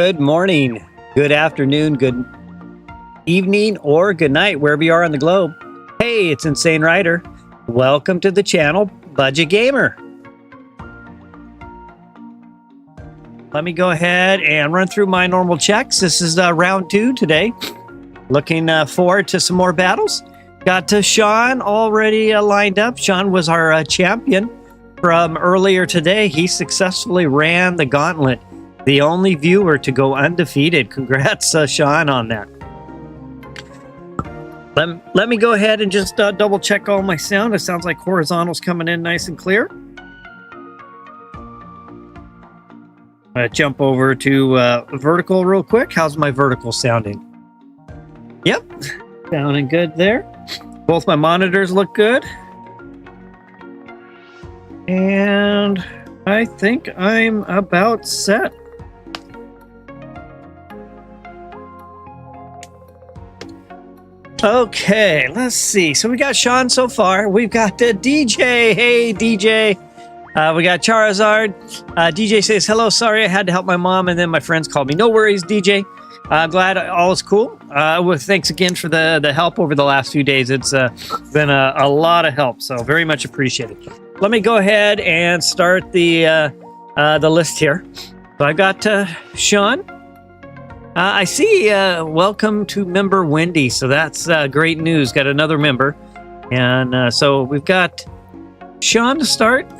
Good morning, good afternoon, good evening, or good night, wherever you are on the globe. Hey, it's Insane Rider. Welcome to the channel, Budget Gamer. Let me go ahead and run through my normal checks. This is round 2 today. Looking forward to some more battles. Got Sean already lined up. Sean was our champion from earlier today. He successfully ran the gauntlet. The only viewer to go undefeated. Congrats, Sean, on that. Let me go ahead and just double check all my sound. It sounds like horizontal's coming in nice and clear. I'm going to jump over to vertical real quick. How's my vertical sounding? Yep, sounding good there. Both my monitors look good. And I think I'm about set. Okay, let's see. So we got Sean so far. We've got DJ. Hey, DJ. We got Charizard. DJ says, hello, sorry, I had to help my mom, and then my friends called me. No worries, DJ. I'm glad all is cool. Well, thanks again for the help over the last few days. It's been a lot of help, so very much appreciated. Let me go ahead and start the list here. So I got Sean. I see welcome to member Wendy, so that's great news. Got another member. And so we've got Sean to start.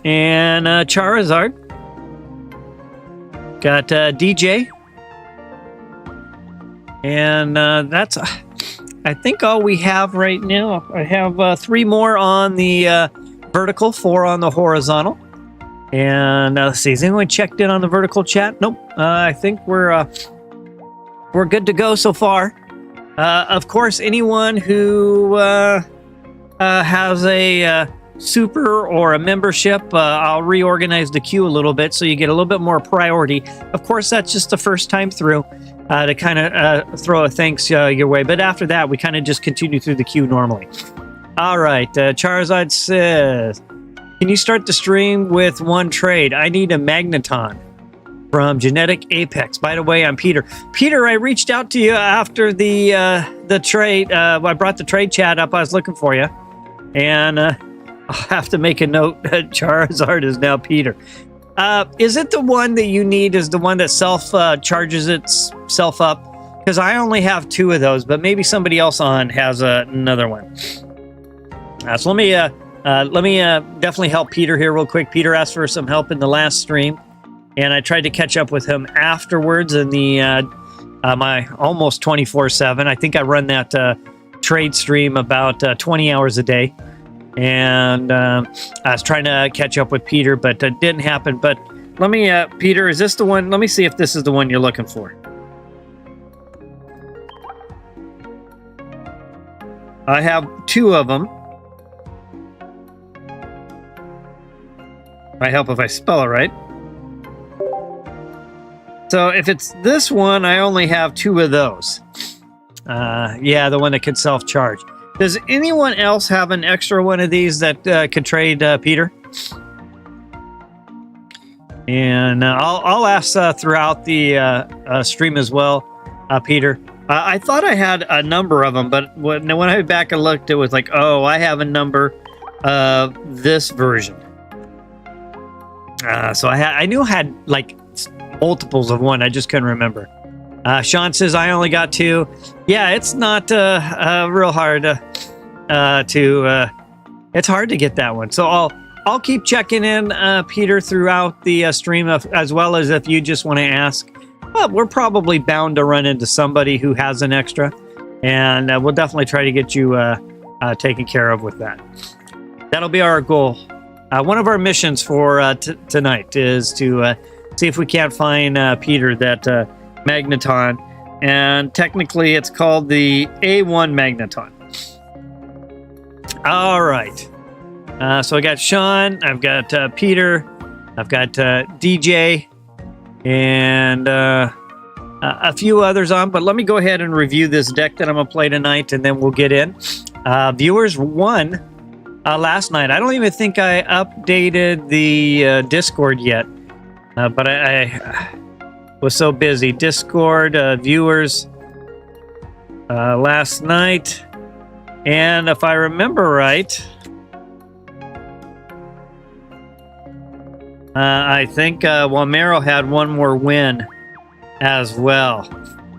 And Charizard. Got DJ. And that's, I think, all we have right now. I have 3 more on the vertical, 4 on the horizontal. And let's see, has anyone checked in on the vertical chat? Nope. I think we're good to go so far. Of course, anyone who has a super or a membership, I'll reorganize the queue a little bit so you get a little bit more priority. Of course, that's just the first time through to kind of throw a thanks your way. But after that, we kind of just continue through the queue normally. All right, Charizard says, can you start the stream with one trade? I need a Magneton from Genetic Apex. By the way, I'm Peter. Peter, I reached out to you after the trade. I brought the trade chat up. I was looking for you. And I'll have to make a note that Charizard is now Peter. Is it the one that you need is the one that charges itself up? Because I only have 2 of those, but maybe somebody else on has another one. So let me definitely help Peter here real quick. Peter asked for some help in the last stream, and I tried to catch up with him afterwards in the my almost 24/7. I think I run that trade stream about 20 hours a day, and I was trying to catch up with Peter, but it didn't happen. But let me, Peter, is this the one? Let me see if this is the one you're looking for. I have 2 of them. Might help if I spell it right. So if it's this one, I only have 2 of those. Yeah, the one that can self-charge. Does anyone else have an extra one of these that could trade Peter? And I'll ask throughout the stream as well, Peter. I thought I had a number of them, but when I went back and looked, it was like, oh, I have a number of this version. So I knew I had like multiples of one. I just couldn't remember. Sean says I only got 2. Yeah, it's not real hard it's hard to get that one. So I'll keep checking in, Peter, throughout the stream, as well as if you just want to ask. Well, we're probably bound to run into somebody who has an extra, and we'll definitely try to get you taken care of with that. That'll be our goal. One of our missions for tonight is to see if we can't find Peter that Magneton, and technically it's called the A1 Magneton. All right. So I got Sean, I've got Peter, I've got DJ, and a few others on. But let me go ahead and review this deck that I'm going to play tonight, and then we'll get in. Viewers won last night. I don't even think I updated the Discord yet, but I was so busy. Discord viewers last night. And if I remember right, I think Wamero had one more win as well.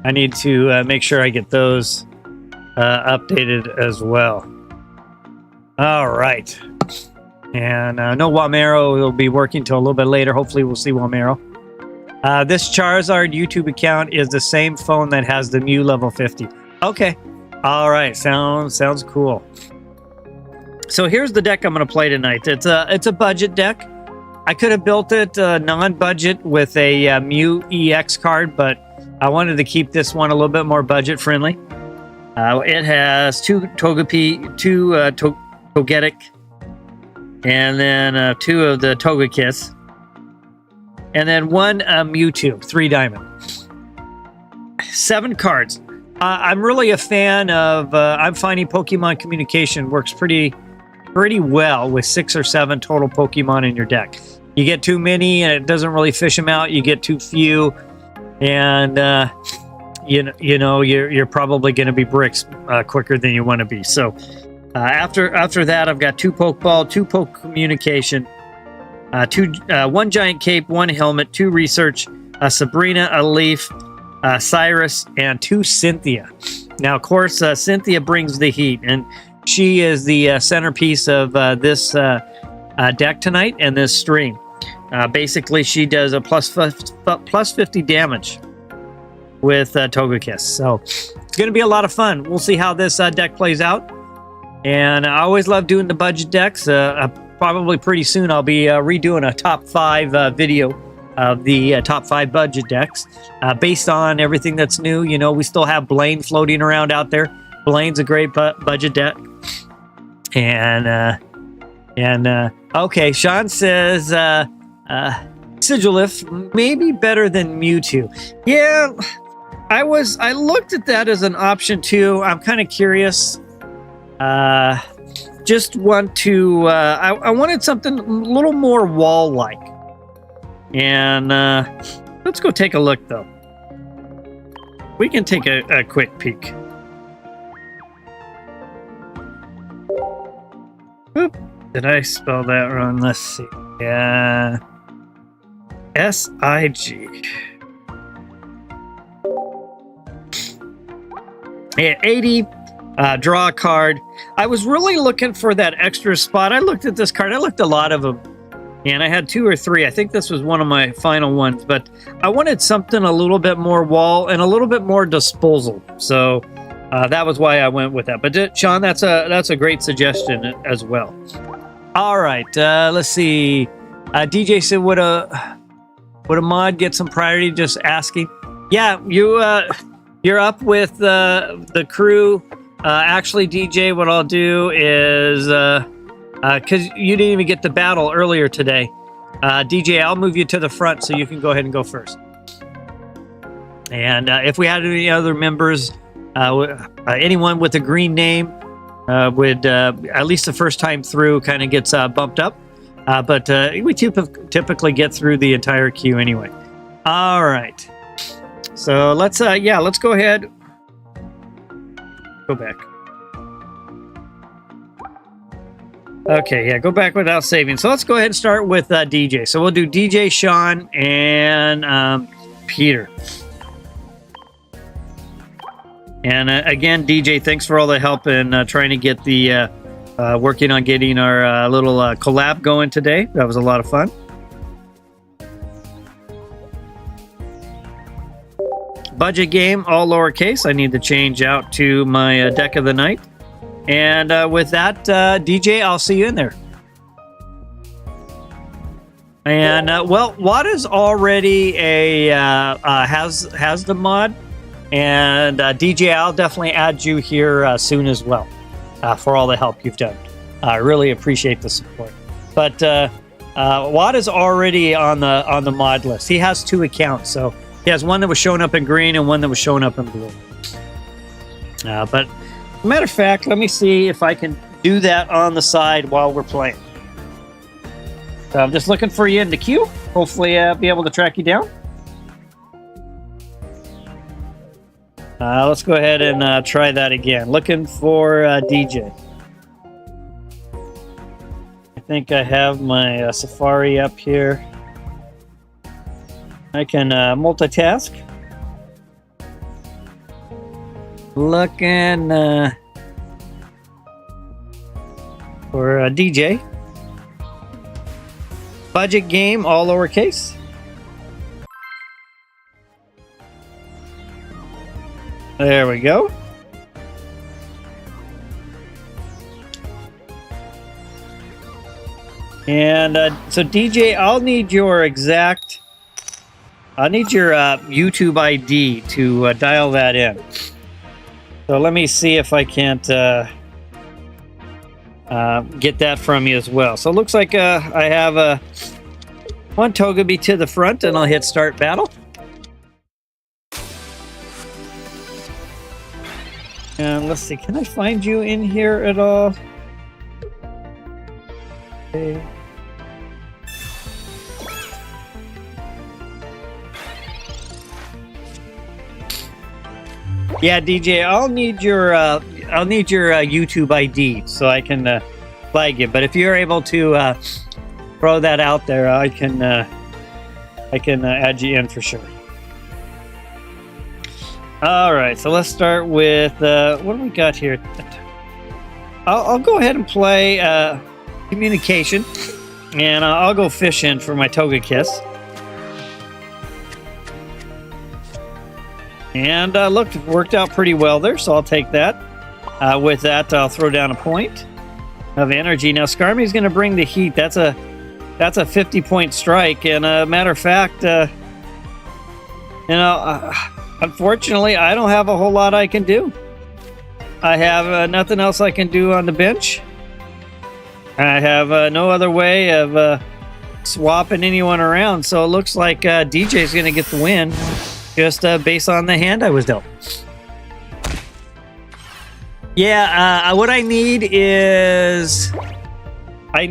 I need to make sure I get those updated as well. All right. And no Wamero will be working till a little bit later. Hopefully we'll see Wamero. This Charizard YouTube account is the same phone that has the Mew level 50. Okay. All right. Sounds cool. So here's the deck I'm going to play tonight. It's a budget deck. I could have built it non-budget with a Mew EX card, but I wanted to keep this one a little bit more budget friendly. It has 2 Togepi, 2 Togetic, and then 2 of the Togekiss, and then 1 Mewtwo, 3 diamond. 7 cards. I'm really a fan of. I'm finding Pokemon communication works pretty well with 6 or 7 total Pokemon in your deck. You get too many and it doesn't really fish them out. You get too few, and you're probably going to be bricks quicker than you want to be. So after that, I've got 2 Pokeball, 2 Poke Communication, 1 Giant Cape, 1 Helmet, 2 Research, a Sabrina, a Leaf, Cyrus, and 2 Cynthia. Now, of course, Cynthia brings the heat, and she is the centerpiece of this deck tonight and this stream. Basically, she does a plus 50 damage with Togekiss. So it's going to be a lot of fun. We'll see how this deck plays out. And I always love doing the budget decks. Probably pretty soon I'll be redoing a top 5 video of the top 5 budget decks based on everything that's new. You know, we still have Blaine floating around out there. Blaine's a great budget deck. And okay, Sean says Sigilif maybe better than Mewtwo. Yeah, I looked at that as an option too. I'm kind of curious. Just want to I wanted something a little more wall-like. And let's go take a look though. We can take a quick peek. Oop, did I spell that wrong? Let's see. Yeah. S-I-G. Yeah, 80. Draw a card. I was really looking for that extra spot. I looked at this card. I looked at a lot of them. And I had 2 or 3. I think this was one of my final ones. But I wanted something a little bit more wall and a little bit more disposal. So that was why I went with that. But Sean, that's a great suggestion as well. All right, let's see. DJ said, would a mod get some priority? Just asking. Yeah, you're up with the crew. Actually, DJ, what I'll do is because you didn't even get the battle earlier today. DJ, I'll move you to the front so you can go ahead and go first. And if we had any other members, anyone with a green name would at least the first time through kind of gets bumped up. But we typically get through the entire queue anyway. All right. So let's go ahead. Go back. Okay, yeah, go back without saving. So let's go ahead and start with DJ. So we'll do DJ, Sean, and Peter. And again, DJ, thanks for all the help in trying to get the working on getting our little collab going today. That was a lot of fun. Budget game, all lowercase. I need to change out to my deck of the night. And with that, DJ, I'll see you in there. And well, Watt is already a has the mod, and DJ, I'll definitely add you here soon as well for all the help you've done. I really appreciate the support. But Watt is already on the mod list. He has 2 accounts, so he has one that was showing up in green and one that was showing up in blue. But matter of fact, let me see if I can do that on the side while we're playing. So I'm just looking for you in the queue. Hopefully I'll be able to track you down. Let's go ahead and try that again. Looking for DJ. I think I have my Safari up here. I can multitask. Looking for DJ. Budget game, all lowercase. There we go. And so DJ, I'll need your YouTube ID to dial that in. So let me see if I can't get that from you as well. So it looks like I have one Togepi to the front, and I'll hit start battle. And let's see, can I find you in here at all? Okay. Yeah, DJ, I'll need your YouTube ID so I can flag you. But if you're able to throw that out there, I can add you in for sure. All right, so let's start with what do we got here? I'll go ahead and play communication, and I'll go fishing for my Togekiss. And look, it worked out pretty well there, so I'll take that. With that, I'll throw down a point of energy. Now, Skarmy's going to bring the heat. That's a 50-point strike, and matter of fact, unfortunately, I don't have a whole lot I can do. I have nothing else I can do on the bench. I have no other way of swapping anyone around, so it looks like DJ's going to get the win, just based on the hand I was dealt. Yeah, what I need is... I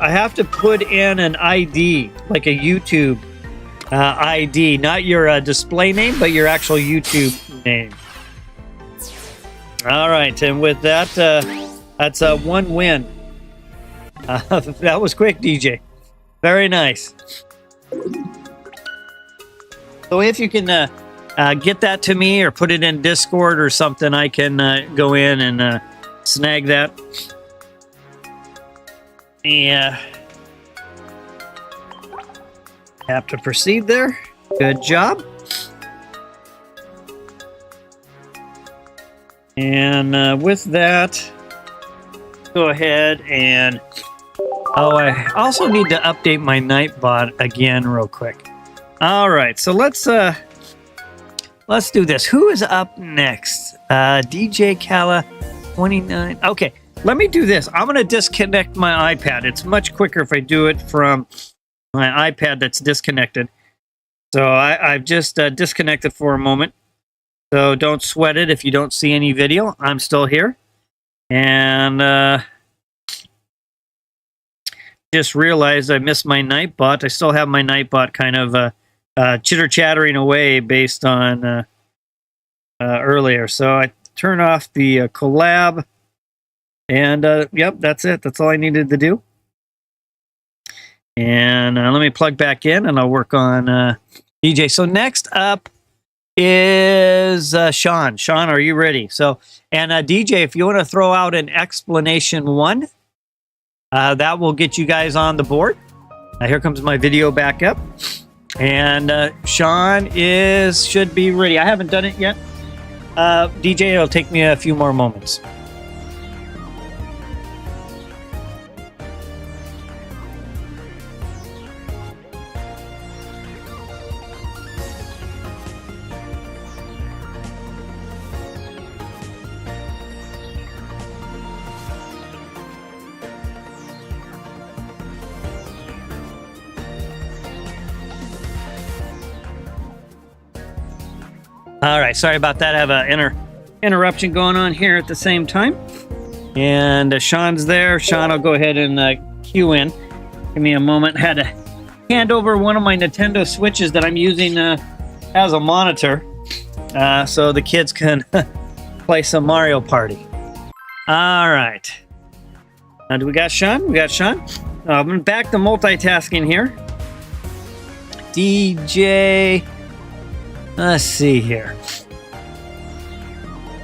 have to put in an ID, like a YouTube ID, not your display name, but your actual YouTube name. All right, and with that, that's one win. That was quick, DJ. Very nice. So if you can get that to me or put it in Discord or something, I can go in and snag that. Yeah. Have to proceed there. Good job. And with that, go ahead and... Oh, I also need to update my Nightbot again real quick. All right, so let's do this. Who is up next? DJ Kala 29. Okay, let me do this. I'm going to disconnect my iPad. It's much quicker if I do it from my iPad that's disconnected. So I've just disconnected for a moment. So don't sweat it if you don't see any video. I'm still here. And just realized I missed my Nightbot. I still have my Nightbot kind of chitter-chattering away based on earlier. So I turn off the collab. And yep, that's it. That's all I needed to do. And let me plug back in and I'll work on DJ. So next up is Sean. Sean, are you ready? So, and DJ, if you want to throw out an explanation 1, that will get you guys on the board. Here comes my video back up. And Sean should be ready. I haven't done it yet. DJ, it'll take me a few more moments. All right, sorry about that. I have an interruption going on here at the same time. And Sean's there. Sean, I'll go ahead and cue in. Give me a moment. Had to hand over one of my Nintendo Switches that I'm using as a monitor. so the kids can play some Mario Party. All right. Do we got Sean? We got Sean. I'm back to multitasking here. DJ. Let's see here.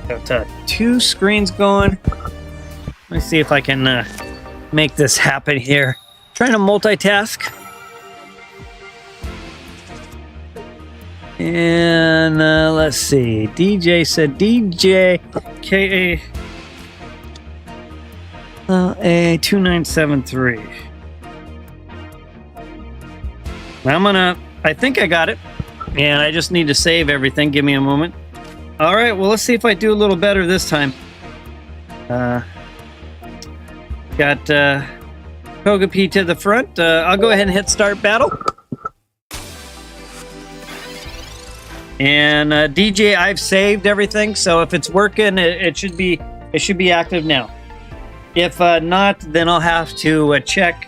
Got 2 screens going. Let me see if I can make this happen here. Trying to multitask. And let's see. DJ said DJ A2973. I think I got it. And I just need to save everything. Give me a moment. All right, well, let's see if I do a little better this time. Got Togepi to the front. I'll go ahead and hit start battle. And DJ, I've saved everything, so if it's working, it should be active now. If not, then I'll have to check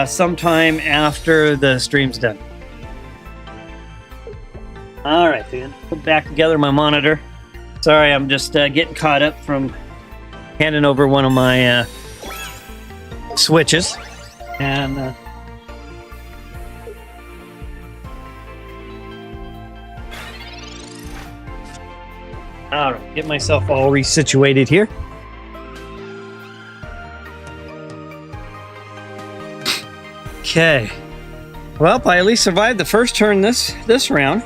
sometime after the stream's done. All right, then. Put back together my monitor. Sorry, I'm just getting caught up from handing over one of my switches. And all right, get myself all resituated here. Okay. Well, I at least survived the first turn this round.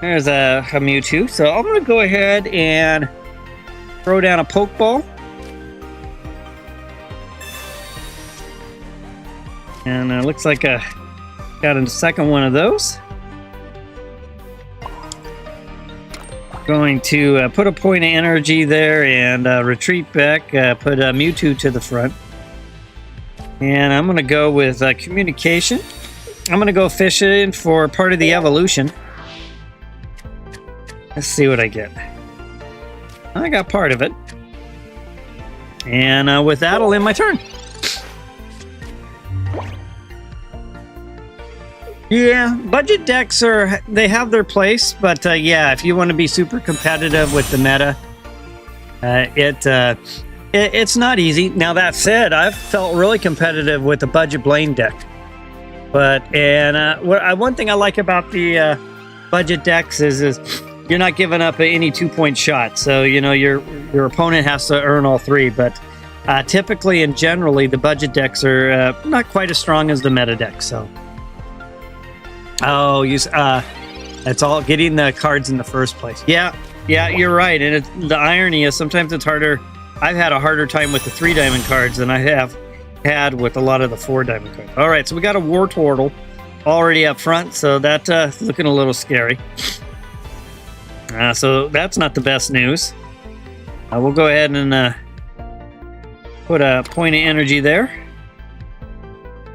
There's a Mewtwo. So I'm going to go ahead and throw down a Pokeball. And it looks like I got a second one of those. Going to put a point of energy there and retreat back. Put a Mewtwo to the front. And I'm going to go with communication. I'm going to go fishing for part of the evolution. Let's see what I get. I got part of it. And with that, I'll end my turn. Yeah, budget decks they have their place, but yeah, if you want to be super competitive with the meta, it's not easy. Now that said, I've felt really competitive with the budget Blaine deck. But one thing I like about the budget decks is you're not giving up any 2-point shot. So your opponent has to earn all 3. But typically and generally, the budget decks are not quite as strong as the meta decks. So. Oh, it's all getting the cards in the first place. Yeah, you're right. And the irony is sometimes it's harder. I've had a harder time with the 3-diamond cards than I have had with a lot of the 4-diamond cards. All right, so we got a Wartortle already up front, so that's looking a little scary. So that's not the best news. We'll go ahead and put a point of energy there.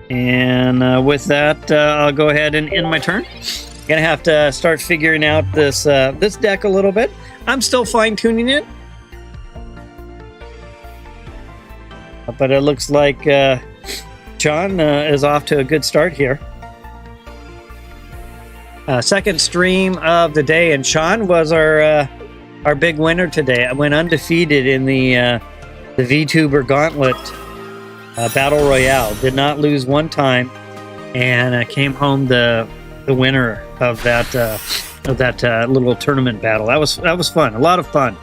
And with that, I'll go ahead and end my turn. Gonna have to start figuring out this deck a little bit. I'm still fine-tuning it. But it looks like John is off to a good start here. Second stream of the day, and Sean was our big winner today. I went undefeated in the VTuber Gauntlet Battle Royale. Did not lose one time, and came home the winner of that little tournament battle. That was fun. A lot of fun.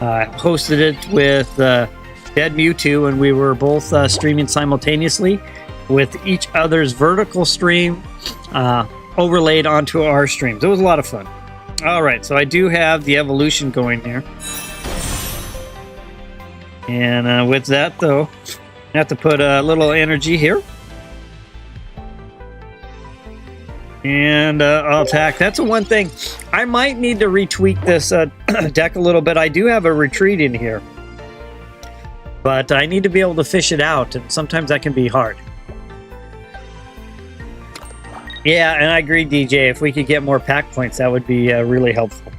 I hosted it with Dead Mewtwo, and we were both streaming simultaneously with each other's vertical stream overlaid onto our streams. It was a lot of fun. All right, so I do have the evolution going here. And with that, though, I have to put a little energy here. And I'll attack. That's the one thing. I might need to retweak this deck a little bit. I do have a retreat in here. But I need to be able to fish it out, and sometimes that can be hard. Yeah, and I agree, DJ. If we could get more pack points, that would be really helpful.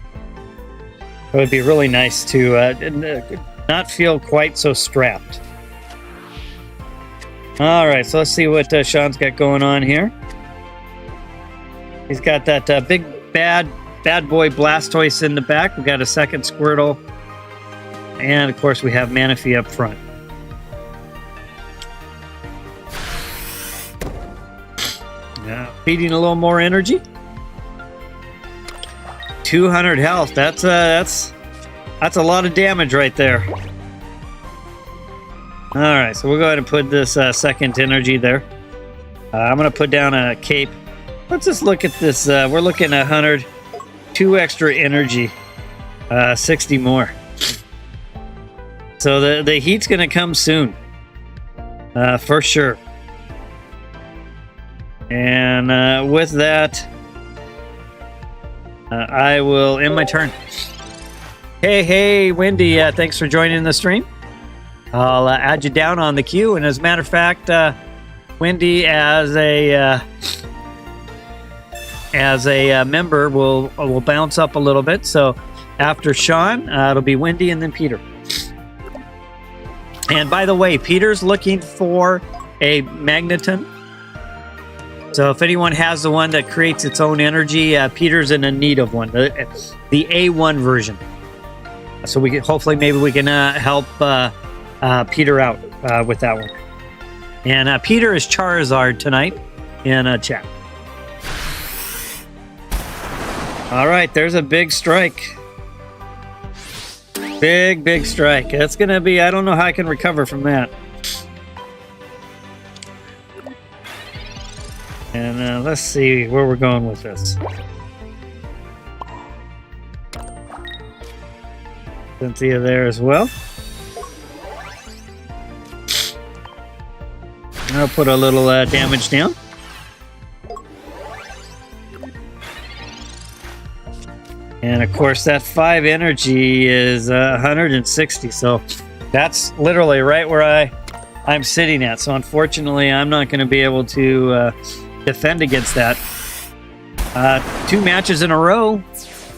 It would be really nice to not feel quite so strapped. All right, so let's see what Sean's got going on here. He's got that big bad bad boy Blastoise in the back. We got a second Squirtle. And, of course, we have Manaphy up front. Feeding a little more energy. 200 health. That's a lot of damage right there. All right, so we'll go ahead and put this second energy there. I'm going to put down a cape. Let's just look at this. We're looking at 100, 2 extra energy, 60 more. So the heat's going to come soon, for sure. And with that, I will end my turn. Hey, Wendy, thanks for joining the stream. I'll add you down on the queue. And as a matter of fact, Wendy, as a member, will bounce up a little bit. So after Sean, it'll be Wendy and then Peter. And by the way, Peter's looking for a Magneton. So if anyone has the one that creates its own energy, Peter's in need of one, the A1 version. So maybe we can help Peter out with that one. And Peter is Charizard tonight in chat. All right, there's a big strike. Big strike. That's going to be, I don't know how I can recover from that. And let's see where we're going with this. Cynthia there as well. I'll put a little damage down. And of course that 5 energy is 160. So that's literally right where I'm sitting at. So unfortunately I'm not going to be able to defend against that. 2 matches in a row.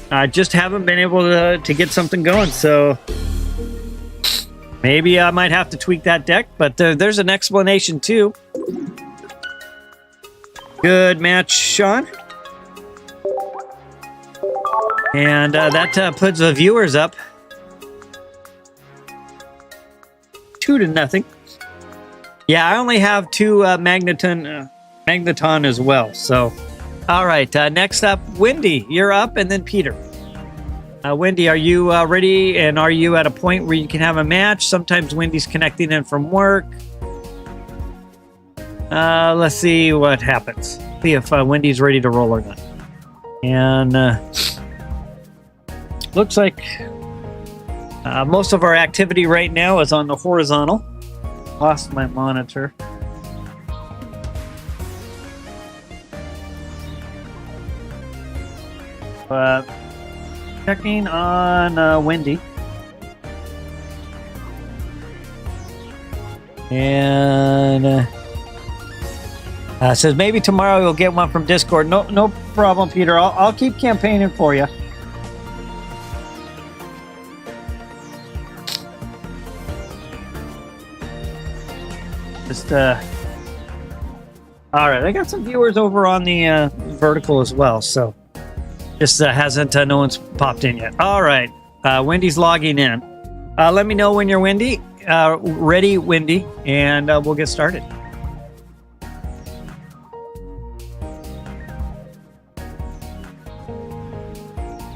I just haven't been able to get something going. So maybe I might have to tweak that deck, but there's an explanation too. Good match, Sean. And that puts the viewers up 2-0. Yeah, I only have 2 Magneton as well. So, all right. Next up, Wendy, you're up, and then Peter. Wendy, are you ready? And are you at a point where you can have a match? Sometimes Wendy's connecting in from work. Let's see what happens. See if Wendy's ready to roll or not. And looks like most of our activity right now is on the horizontal. Lost my monitor. Checking on Wendy. And says maybe tomorrow you'll get one from Discord. No problem, Peter. I'll keep campaigning for you. Just all right. I got some viewers over on the vertical as well, so just hasn't no one's popped in yet. All right, Wendy's logging in. Let me know when you're ready, Wendy, and we'll get started.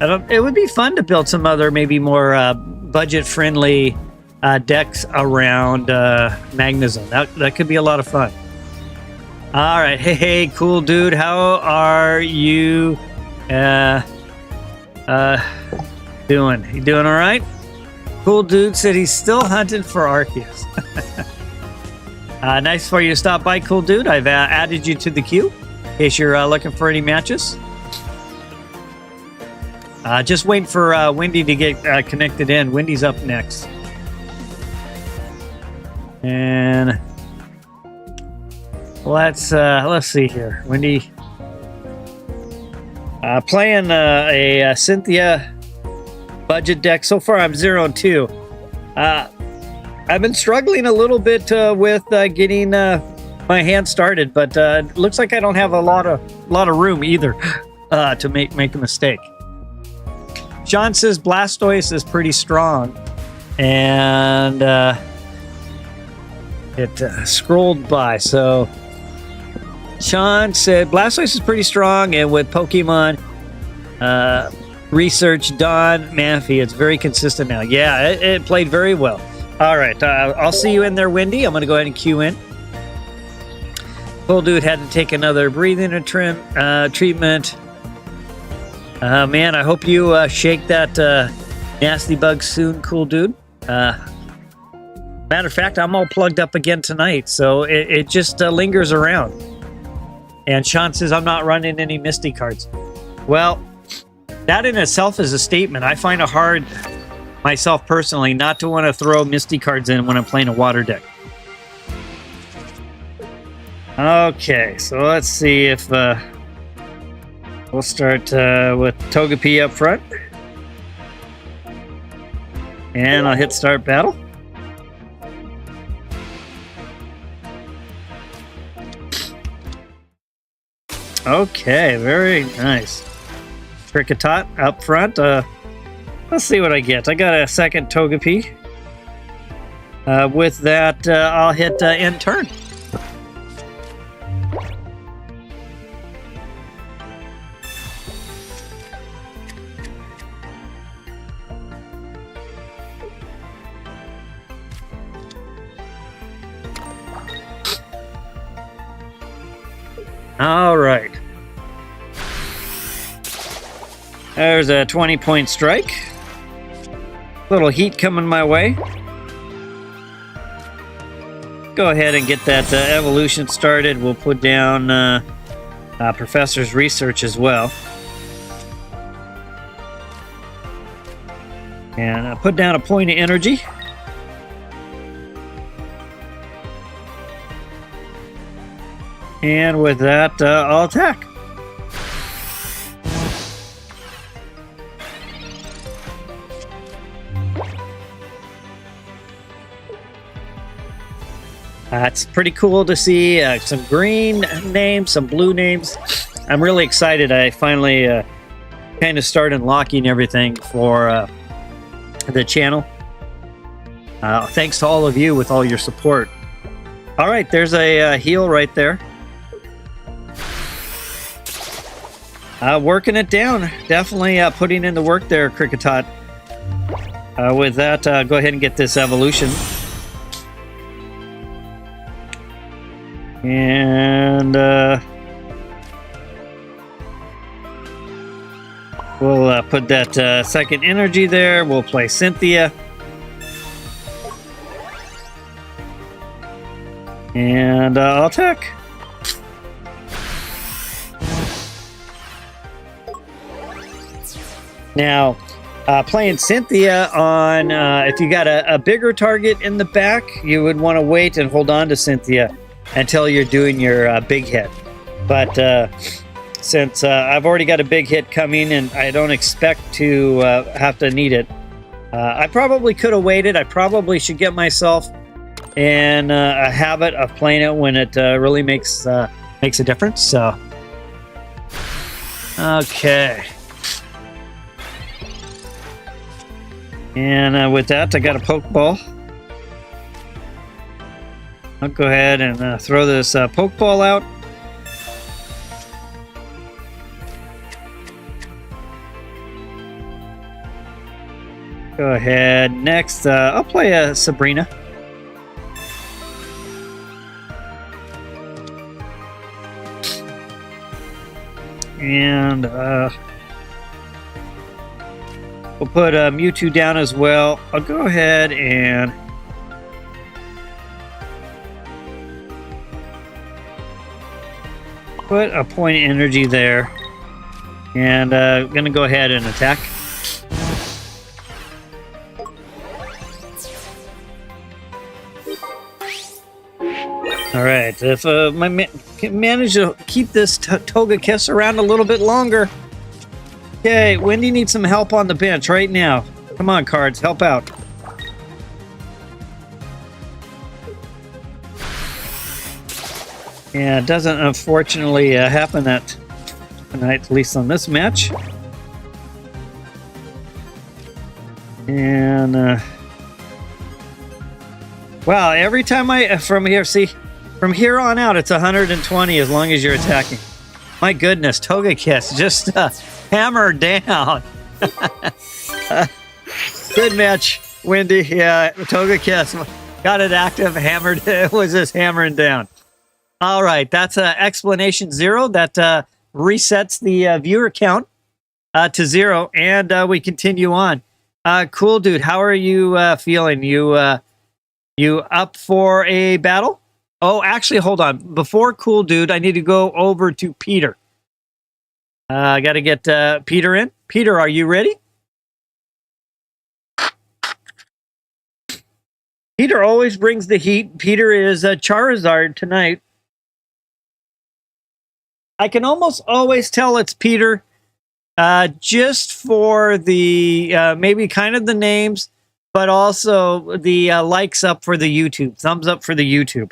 It would be fun to build some other, maybe more budget-friendly decks around Magnezone. That could be a lot of fun. All right, hey, cool dude. How are you doing? You doing all right? Cool dude said he's still hunting for Arceus. Nice for you to stop by, cool dude. I've added you to the queue in case you're looking for any matches. Just waiting for Wendy to get connected in. Wendy's up next. And let's see here. Wendy playing a Cynthia budget deck. So far I'm 0-2. I've been struggling a little bit with getting my hand started, but looks like I don't have a lot of room either to make a mistake. Sean says Blastoise is pretty strong. And it scrolled by. So Sean said Blastoise is pretty strong. And with Pokemon research done, Manphy, it's very consistent now. Yeah, it played very well. All right. I'll see you in there, Wendy. I'm going to go ahead and queue in. Cool dude had to take another breathing treatment. Man, I hope you shake that nasty bug soon, cool dude. Matter of fact, I'm all plugged up again tonight, so it just lingers around. And Sean says I'm not running any Misty cards. Well, that in itself is a statement. I find it hard, myself personally, not to want to throw Misty cards in when I'm playing a water deck. Okay, so let's see if we'll start with Togepi up front. And I'll hit start battle. Okay, very nice. Kricketot up front. Let's see what I get. I got a second Togepi. With that, I'll hit end turn. All right. There's a 20-point strike. Little heat coming my way. Go ahead and get that evolution started. We'll put down Professor's research as well. And put down a point of energy. And with that, I'll attack. It's pretty cool to see some green names, some blue names. I'm really excited. I finally kind of started unlocking everything for the channel. Thanks to all of you with all your support. All right, there's a heal right there. Working it down. Definitely putting in the work there, Kricketot. With that, go ahead and get this evolution. And we'll put that second energy there. We'll play Cynthia. And I'll attack. Now, playing Cynthia on, if you got a bigger target in the back, you would want to wait and hold on to Cynthia until you're doing your big hit. But since I've already got a big hit coming and I don't expect to have to need it, I probably could have waited. I probably should get myself in a habit of playing it when it really makes a difference. So, okay. And with that, I got a Pokeball. I'll go ahead and throw this Pokeball out. Go ahead. Next, I'll play a Sabrina. And we'll put Mewtwo down as well. I'll go ahead and put a point of energy there. And I'm going to go ahead and attack. All right, if I can manage to keep this Togekiss around a little bit longer. Okay, Wendy needs some help on the bench right now. Come on, cards, help out. Yeah, it doesn't unfortunately happen that tonight, at least on this match. And wow, every time from here on out, it's 120 as long as you're attacking. My goodness, Togekiss just hammered down. Good match, Wendy. Yeah, Togekiss got it active, hammered. It was just hammering down. All right, that's explanation 0. That resets the viewer count to 0, and we continue on. Cool dude, how are you feeling? You up for a battle? Oh, actually, hold on. Before Cool Dude, I need to go over to Peter. I got to get Peter in. Peter, are you ready? Peter always brings the heat. Peter is Charizard tonight. I can almost always tell it's Peter just for the maybe kind of the names, but also the likes up for the YouTube, thumbs up for the YouTube.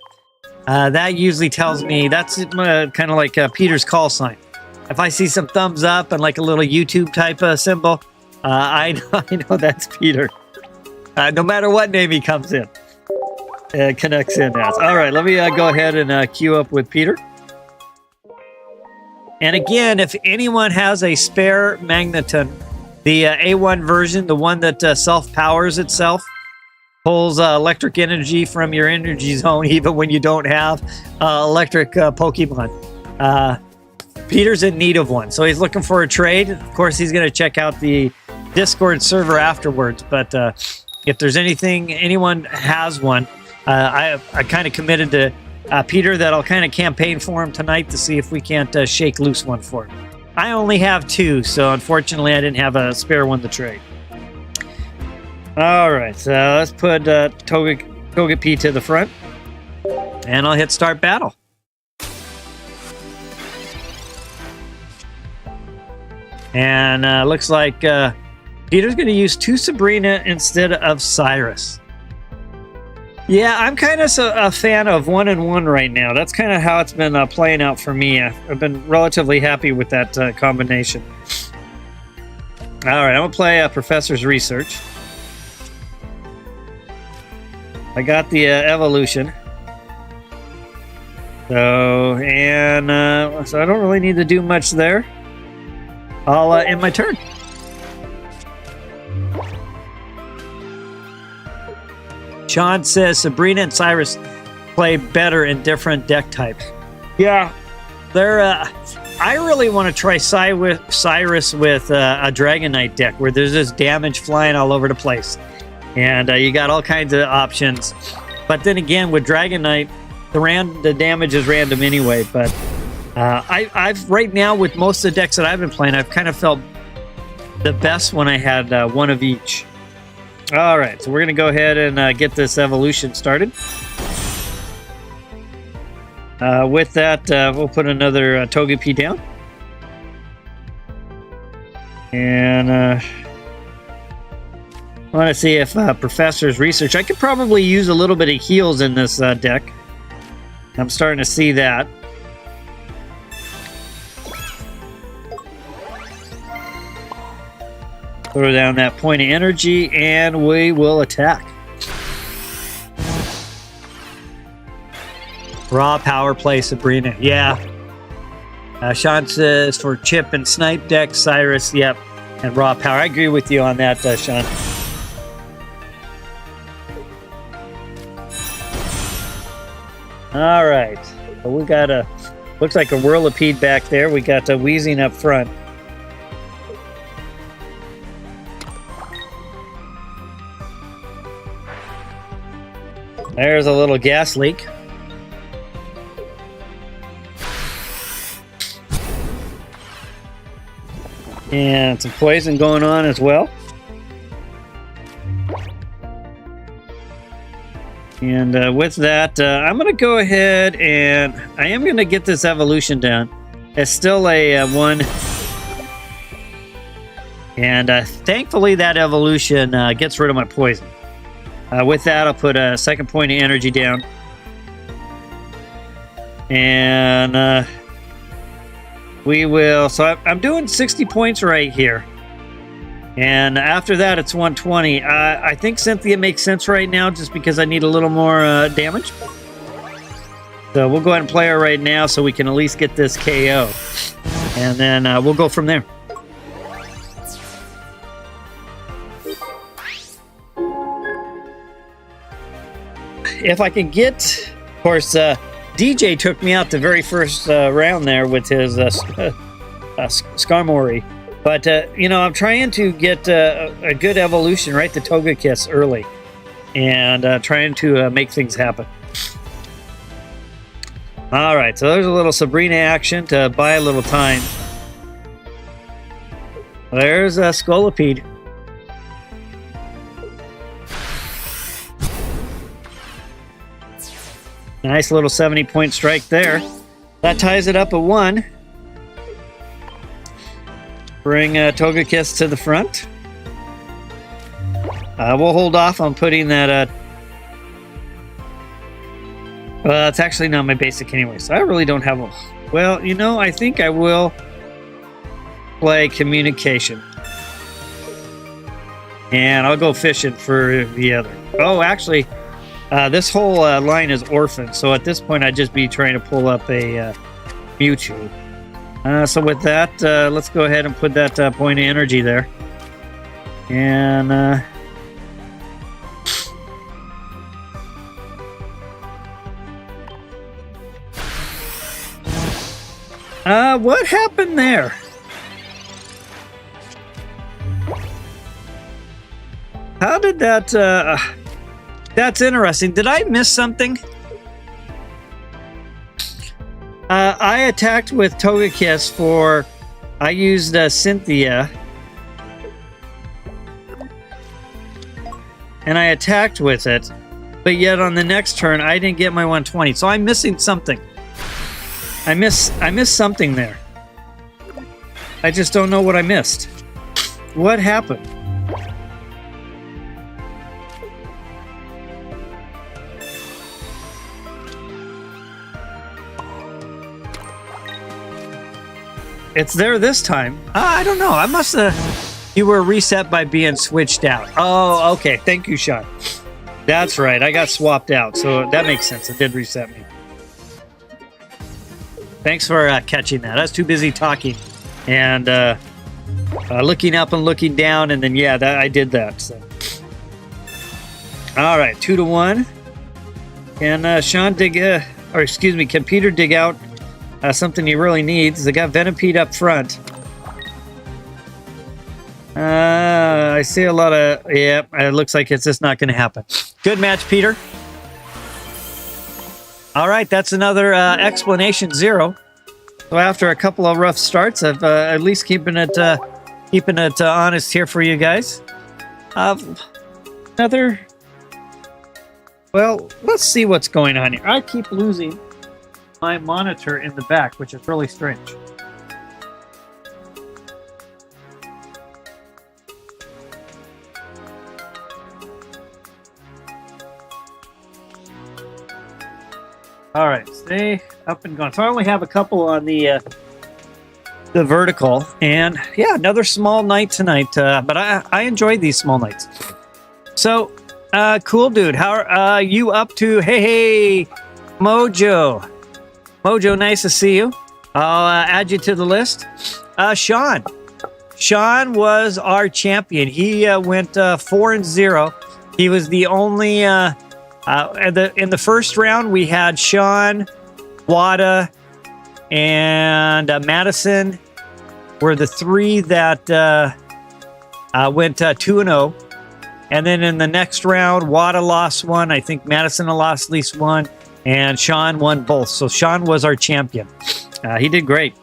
That usually tells me that's kind of like Peter's call sign. If I see some thumbs up and like a little YouTube type symbol, I know that's Peter. No matter what name he comes in, connects in as. All right, let me go ahead and queue up with Peter. And again, if anyone has a spare Magneton, the A1 version, the one that self-powers itself, pulls electric energy from your energy zone, even when you don't have electric Pokemon. Peter's in need of one, so he's looking for a trade. Of course, he's going to check out the Discord server afterwards, but if there's anyone has one, I kind of committed to Peter that I'll kind of campaign for him tonight to see if we can't shake loose one for him. I only have 2, so unfortunately I didn't have a spare one to trade. All right, so let's put Togepi to the front, and I'll hit start battle. And looks like Peter's going to use 2 Sabrina instead of Cyrus. Yeah, I'm kind of a fan of 1 and 1 right now. That's kind of how it's been playing out for me. I've been relatively happy with that combination. All right, I'm going to play Professor's Research. I got the evolution. So I don't really need to do much there. I'll end my turn. Sean says Sabrina and Cyrus play better in different deck types. Yeah, they're. I really want to try Cyrus with a Dragonite deck where there's this damage flying all over the place, and you got all kinds of options. But then again, with Dragonite, the damage is random anyway. But I've right now with most of the decks that I've been playing, I've kind of felt the best when I had one of each. All right, so we're going to go ahead and get this evolution started. With that, we'll put another Togepi down. And I want to see if Professor's Research... I could probably use a little bit of heals in this deck. I'm starting to see that. Throw down that point of energy, and we will attack. Raw power play, Sabrina. Yeah. Sean says for chip and snipe deck, Cyrus. Yep. And raw power. I agree with you on that, Sean. All right. So we got looks like a Whirlipede back there. We got a Wheezing up front. There's a little gas leak. And some poison going on as well. And with that, I'm going to go ahead and I am going to get this evolution down. It's still a 1. And thankfully that evolution gets rid of my poison. With that, I'll put a second point of energy down. And we will... So I'm doing 60 points right here. And after that, it's 120. I think Cynthia makes sense right now just because I need a little more damage. So we'll go ahead and play her right now so we can at least get this KO. And then we'll go from there. If I can get... Of course, DJ took me out the very first round there with his Skarmory. But, you know, I'm trying to get a good evolution, right? The Togekiss early. And trying to make things happen. All right, so there's a little Sabrina action to buy a little time. There's a Scolipede. Nice little 70-point strike there. That ties it up at 1. Bring Togekiss to the front. We'll hold off on putting that... it's actually not my basic anyway, so I really don't have a... Well, you know, I think I will play Communication. And I'll go fishing for the other. Oh, actually, this whole line is orphan, so at this point I'd just be trying to pull up a Mewtwo. So with that, let's go ahead and put that point of energy there. And... what happened there? How did that, that's interesting. Did I miss something? I attacked with Togekiss for... I used Cynthia. And I attacked with it. But yet on the next turn, I didn't get my 120. So I'm missing something. I missed something there. I just don't know what I missed. What happened? It's there this time. I don't know. I must have... You were reset by being switched out. Oh, okay. Thank you, Sean. That's right. I got swapped out, so that makes sense. It did reset me. Thanks for catching that. I was too busy talking and looking up and looking down, and then yeah, I did that. So. All right, 2-1. Can Sean can Peter dig out something he really needs? They got Venipede up front. I see a lot of it looks like it's just not going to happen. Good match, Peter. All right, that's another explanation 0. So after a couple of rough starts, I've at least keeping it honest here for you guys. Another. Well, let's see what's going on here. I keep losing my monitor in the back, which is really strange. All right, stay up and going. So I only have a couple on the vertical, and yeah, another small night tonight. But I enjoy these small nights. So, cool dude, how are you up to? Hey, Mojo, nice to see you. I'll add you to the list. Sean was our champion. He went 4-0. He was the only. In the first round, we had Sean, Wada, and Madison were the 3 that went 2-0. And then in the next round, Wada lost 1. I think Madison lost at least 1. And Sean won both. So Sean was our champion. He did great.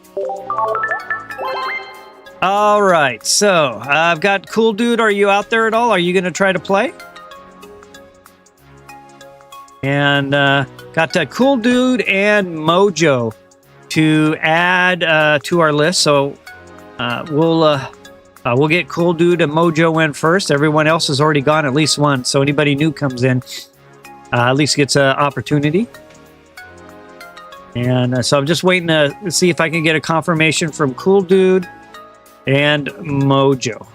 All right. So I've got Cool Dude. Are you out there at all? Are you going to try to play? And got Cool Dude and Mojo to add to our list. So we'll get Cool Dude and Mojo in first. Everyone else has already gone at least once. So anybody new comes in, at least gets an opportunity. And so I'm just waiting to see if I can get a confirmation from Cool Dude and Mojo.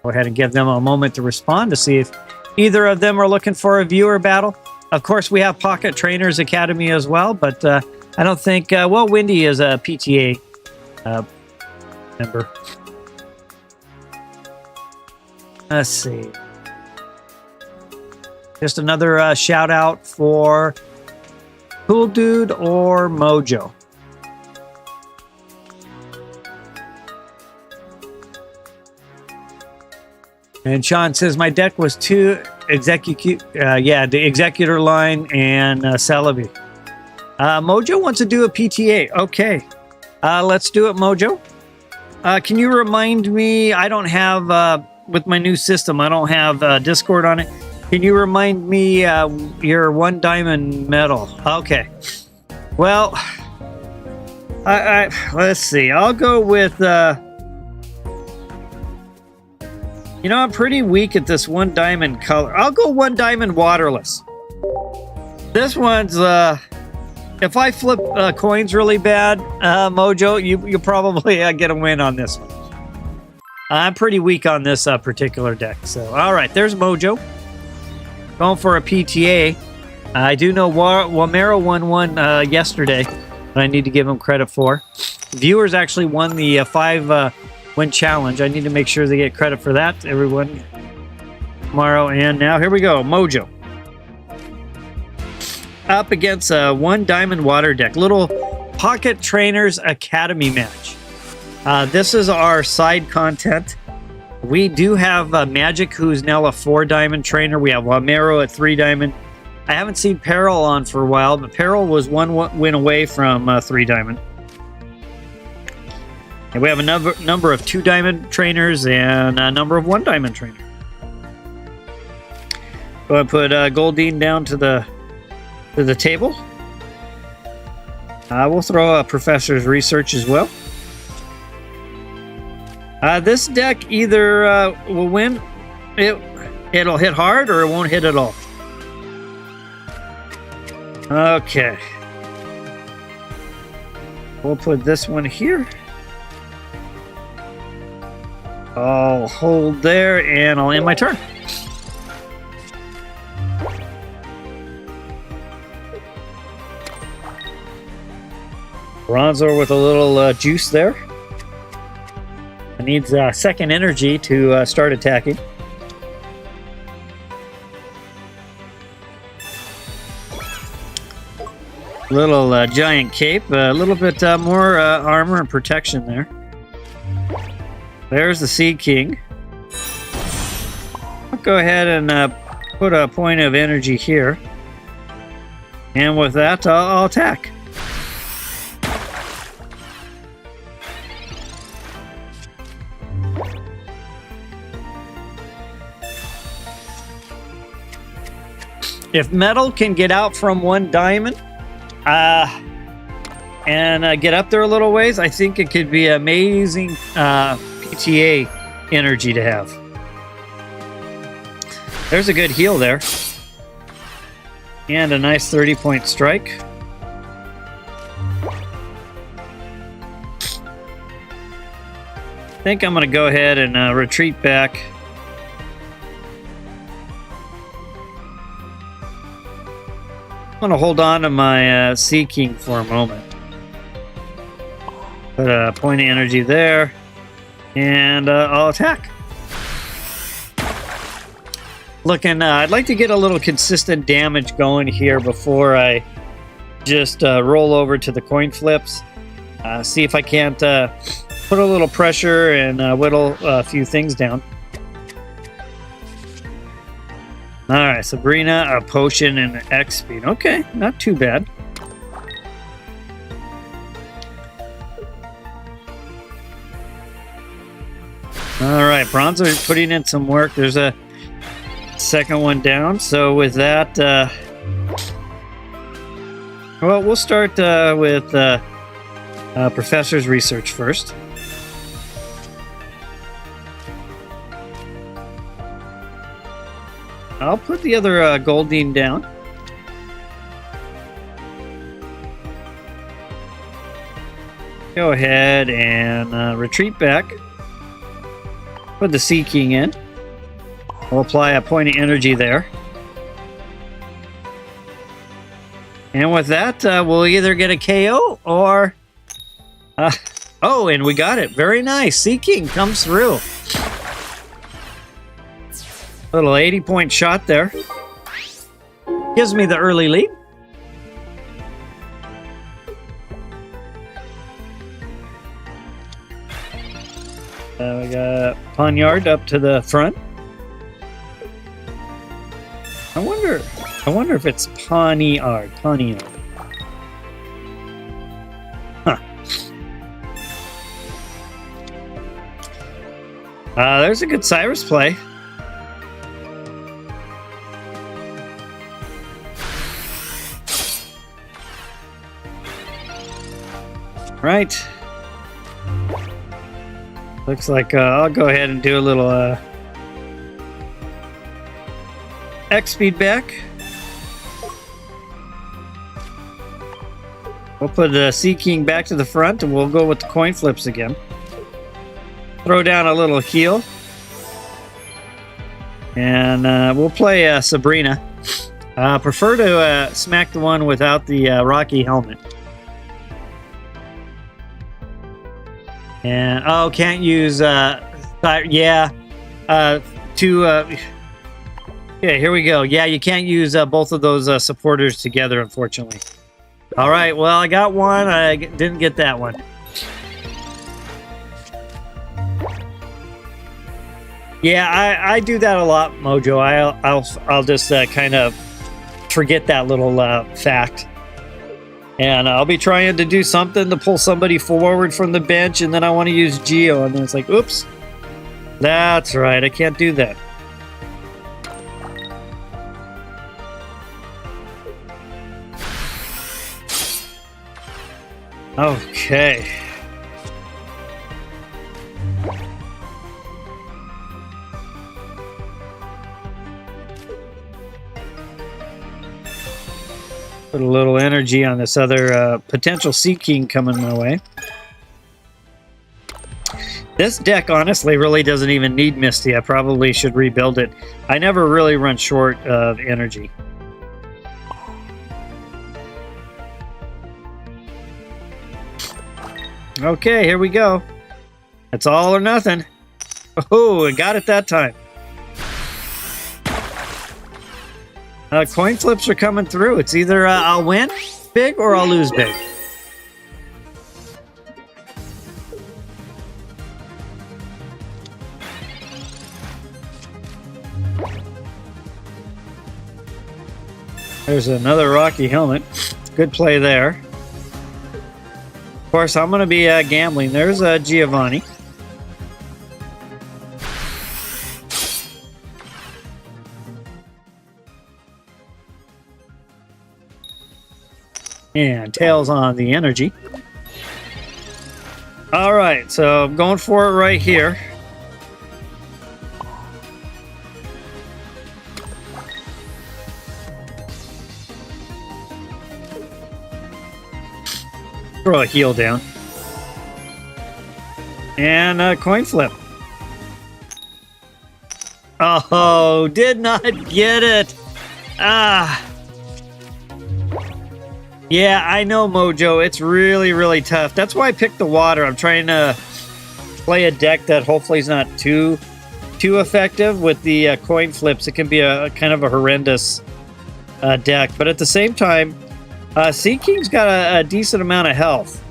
Go ahead and give them a moment to respond to see if either of them are looking for a viewer battle. Of course, we have Pocket Trainers Academy as well, but I don't think, well, Wendy is a PTA member. Let's see. Just another shout out for Cool Dude or Mojo. And Sean says, my deck was two the Executor line and Celebi. Mojo wants to do a PTA. Okay. Let's do it, Mojo. Can you remind me, I don't have, with my new system, I don't have Discord on it. Can you remind me your 1 diamond medal? Okay. Well, let's see. I'll go with... you know, I'm pretty weak at this 1 diamond color. I'll go 1 diamond waterless. This one's... if I flip coins really bad, Mojo, you probably get a win on this one. I'm pretty weak on this particular deck. So, all right, there's Mojo. Going for a PTA. I do know Wamero won one yesterday, but I need to give him credit for. Viewers actually won the 5-win challenge. I need to make sure they get credit for that, everyone. Tomorrow, and now here we go, Mojo. Up against a 1 diamond water deck. Little Pocket Trainers Academy match. This is our side content. We do have Magic, who's now a 4 diamond trainer. We have Wamero at 3 diamond. I haven't seen Peril on for a while, but Peril was 1 win away from 3 diamond. And we have a number of 2 diamond trainers and a number of 1 diamond trainers. Go ahead and put Goldine down to the table. We'll throw a Professor's Research as well. This deck either will win, it'll hit hard, or it won't hit at all. Okay. We'll put this one here. I'll hold there, and I'll end my turn. Bronzor with a little juice there. It needs second energy to start attacking. Little giant cape, a little bit more armor and protection there. There's the Sea King. I'll go ahead and put a point of energy here. And with that, I'll attack. If metal can get out from 1 diamond and get up there a little ways, I think it could be amazing PTA energy to have. There's a good heal there. And a nice 30-point strike. I think I'm going to go ahead and retreat back. I'm going to hold on to my Sea King for a moment. Put a point of energy there. And I'll attack. Looking, I'd like to get a little consistent damage going here before I just roll over to the coin flips. See if I can't put a little pressure and whittle a few things down. Alright, Sabrina, a potion, and X speed. Okay, not too bad. Alright, Bronzer putting in some work. There's a second one down. So with that, well, we'll start with Professor's Research first. I'll put the other Goldine down. Go ahead and retreat back. Put the Seeking in. We'll apply a point of energy there. And with that, we'll either get a KO or... oh, and we got it. Very nice. Seeking comes through. Little 80-point shot there. Gives me the early lead. We got Ponyard up to the front. I wonder if it's Ponyard. Huh. There's a good Cyrus play. Right. Looks like I'll go ahead and do a little X feedback. We'll put the Seeking back to the front and we'll go with the coin flips again. Throw down a little heal. And we'll play Sabrina. Prefer to smack the one without the Rocky helmet. And can't use yeah, here we go. Yeah, you can't use both of those supporters together, unfortunately. All right, well, I got one. I didn't get that one. Yeah, I do that a lot, Mojo. I'll just kind of forget that little fact. And I'll be trying to do something to pull somebody forward from the bench, and then I want to use Geo, and then it's like, oops. That's right, I can't do that. Okay. Put a little energy on this other potential Seeking coming my way. This deck, honestly, really doesn't even need Misty. I probably should rebuild it. I never really run short of energy. Okay, here we go. It's all or nothing. Oh, I got it that time. Coin flips are coming through. It's either I'll win big or I'll lose big. There's another Rocky helmet. Good play there. Of course, I'm going to be gambling. There's Giovanni. And Tails on the energy. All right, so I'm going for it right here. Throw a heal down. And a coin flip. Oh, did not get it. Ah. Yeah, I know, Mojo. It's really, really tough. That's why I picked the water. I'm trying to play a deck that hopefully is not too effective with the coin flips. It can be a kind of a horrendous deck. But at the same time, Seeking's got a decent amount of health.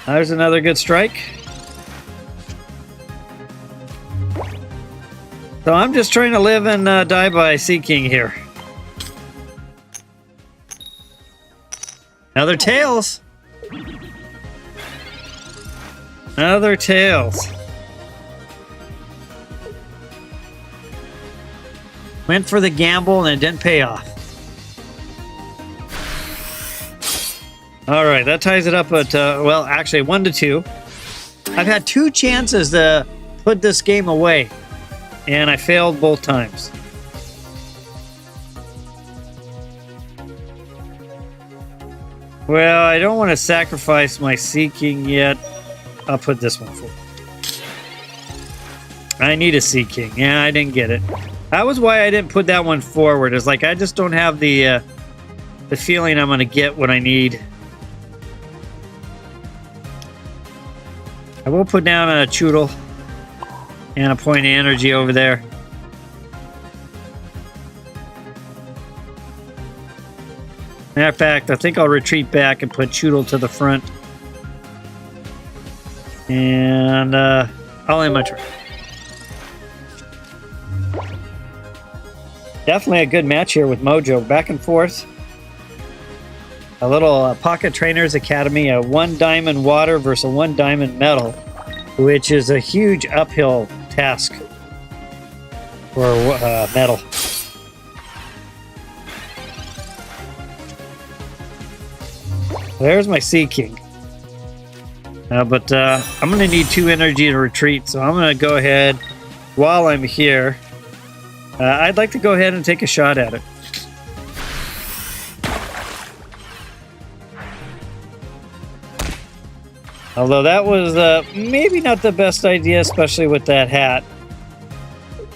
There's another good strike. So I'm just trying to live and die by Seeking here. Another Tails. Another Tails. Went for the gamble and it didn't pay off. All right, that ties it up at, well, actually 1-2. I've had 2 chances to put this game away. And I failed both times. Well, I don't want to sacrifice my Seeking yet. I'll put this one forward. I need a Seeking. Yeah, I didn't get it. That was why I didn't put that one forward. It's like I just don't have the feeling I'm going to get what I need. I will put down a Choodle and a point of energy over there. Matter of fact, I think I'll retreat back and put Choodle to the front. And I'll end my turn. Definitely a good match here with Mojo. Back and forth. A little Pocket Trainers Academy, a 1 diamond water versus a 1 diamond metal, which is a huge uphill task for metal. There's my Seeking. But I'm going to need 2 energy to retreat, so I'm going to go ahead while I'm here. I'd like to go ahead and take a shot at it. Although that was maybe not the best idea, especially with that hat.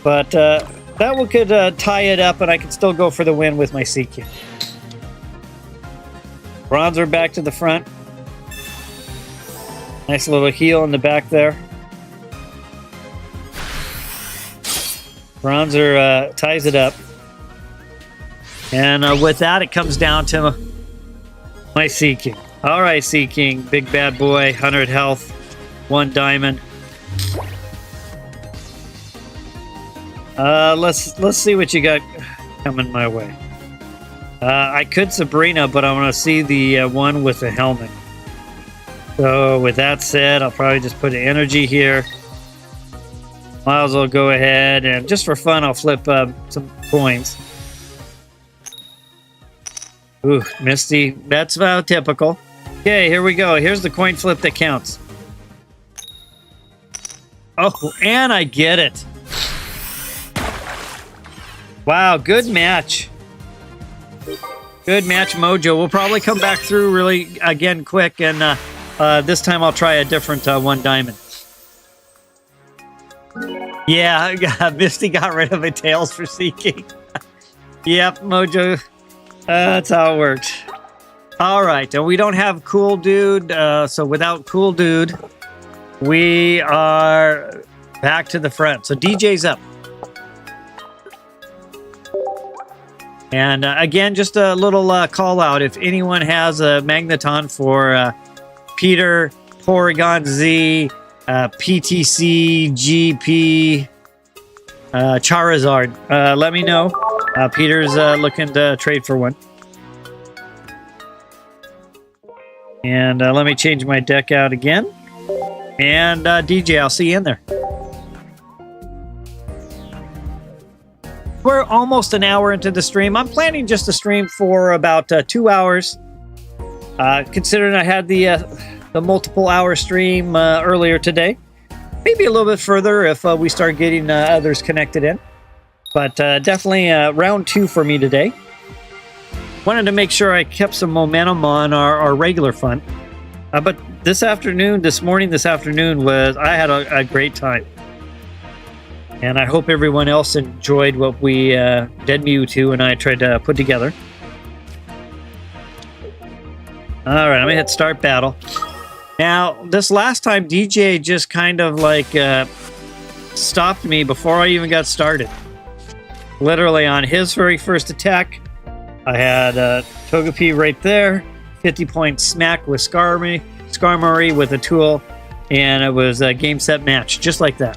But that one could tie it up, and I can still go for the win with my Seeking. Bronzer back to the front. Nice little heal in the back there. Bronzer ties it up. And with that, it comes down to my Seeking. All right, Seeking, big bad boy, 100 health, 1 diamond. Let's see what you got coming my way. I could Sabrina, but I want to see the one with the helmet. So with that said, I'll probably just put an energy here. Might as well go ahead and just for fun, I'll flip some coins. Ooh, Misty, that's about typical. Okay, here we go. Here's the coin flip that counts. Oh, and I get it. Wow, good match. Good match, Mojo. We'll probably come back through really, again, quick, and this time I'll try a different 1 diamond. Yeah, Misty got rid of a Tails for Seeking. Yep, Mojo. That's how it works. All right, and we don't have Cool Dude, so without Cool Dude, we are back to the front. So DJ's up. And again, just a little call out. If anyone has a Magneton for Peter, Porygon Z, PTC, GP, Charizard, let me know. Peter's looking to trade for one. And let me change my deck out again. And DJ, I'll see you in there. We're almost an hour into the stream. I'm planning just to stream for about 2 hours. Considering I had the multiple hour stream earlier today. Maybe a little bit further if we start getting others connected in. But definitely round 2 for me today. Wanted to make sure I kept some momentum on our regular fun. But this afternoon, I had a great time. And I hope everyone else enjoyed what we, Dead Mewtwo and I tried to put together. All right, I'm going to hit start battle. Now, this last time, DJ just kind of like stopped me before I even got started. Literally on his very first attack, I had Togepi right there, 50-point smack with Skarmory with a tool, and it was a game, set, match, just like that.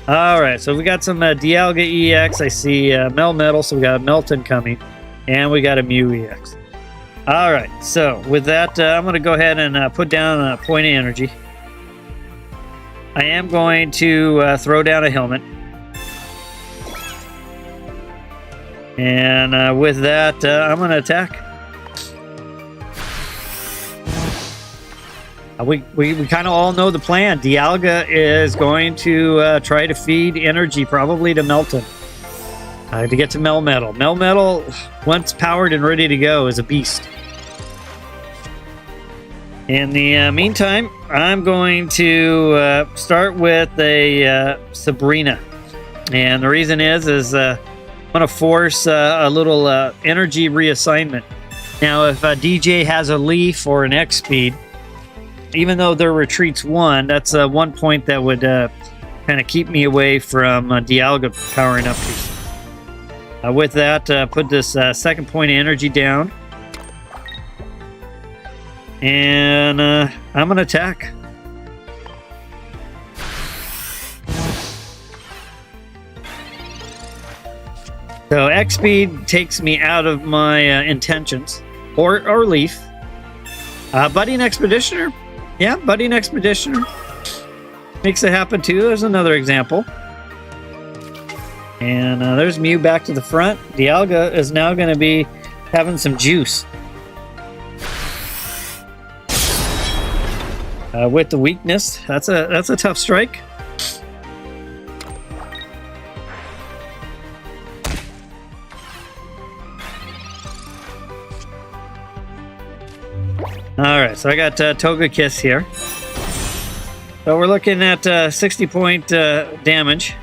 All right, so we got some Dialga EX. I see Melmetal, so we got a Melton coming, and we got a Mew EX. All right, so with that, I'm going to go ahead and put down a point of energy. I am going to throw down a helmet. And with that, I'm going to attack. We kind of all know the plan. Dialga is going to try to feed energy, probably to Melton. To get to Melmetal. Melmetal, once powered and ready to go, is a beast. In the meantime, I'm going to start with a Sabrina. And the reason is I'm going to force a little energy reassignment. Now, if DJ has a Leaf or an X-Speed, even though their retreat's 1, that's 1 point that would kind of keep me away from Dialga powering up. With that, put this second point of energy down. And I'm going to attack. So X-Speed takes me out of my intentions. Or Leaf. Budding Expeditioner. Yeah, Budding Expeditioner. Makes it happen too. There's another example. And there's Mew back to the front. Dialga is now going to be having some juice. With the weakness, that's a tough strike. All right, so I got Togekiss here. So we're looking at 60 point damage.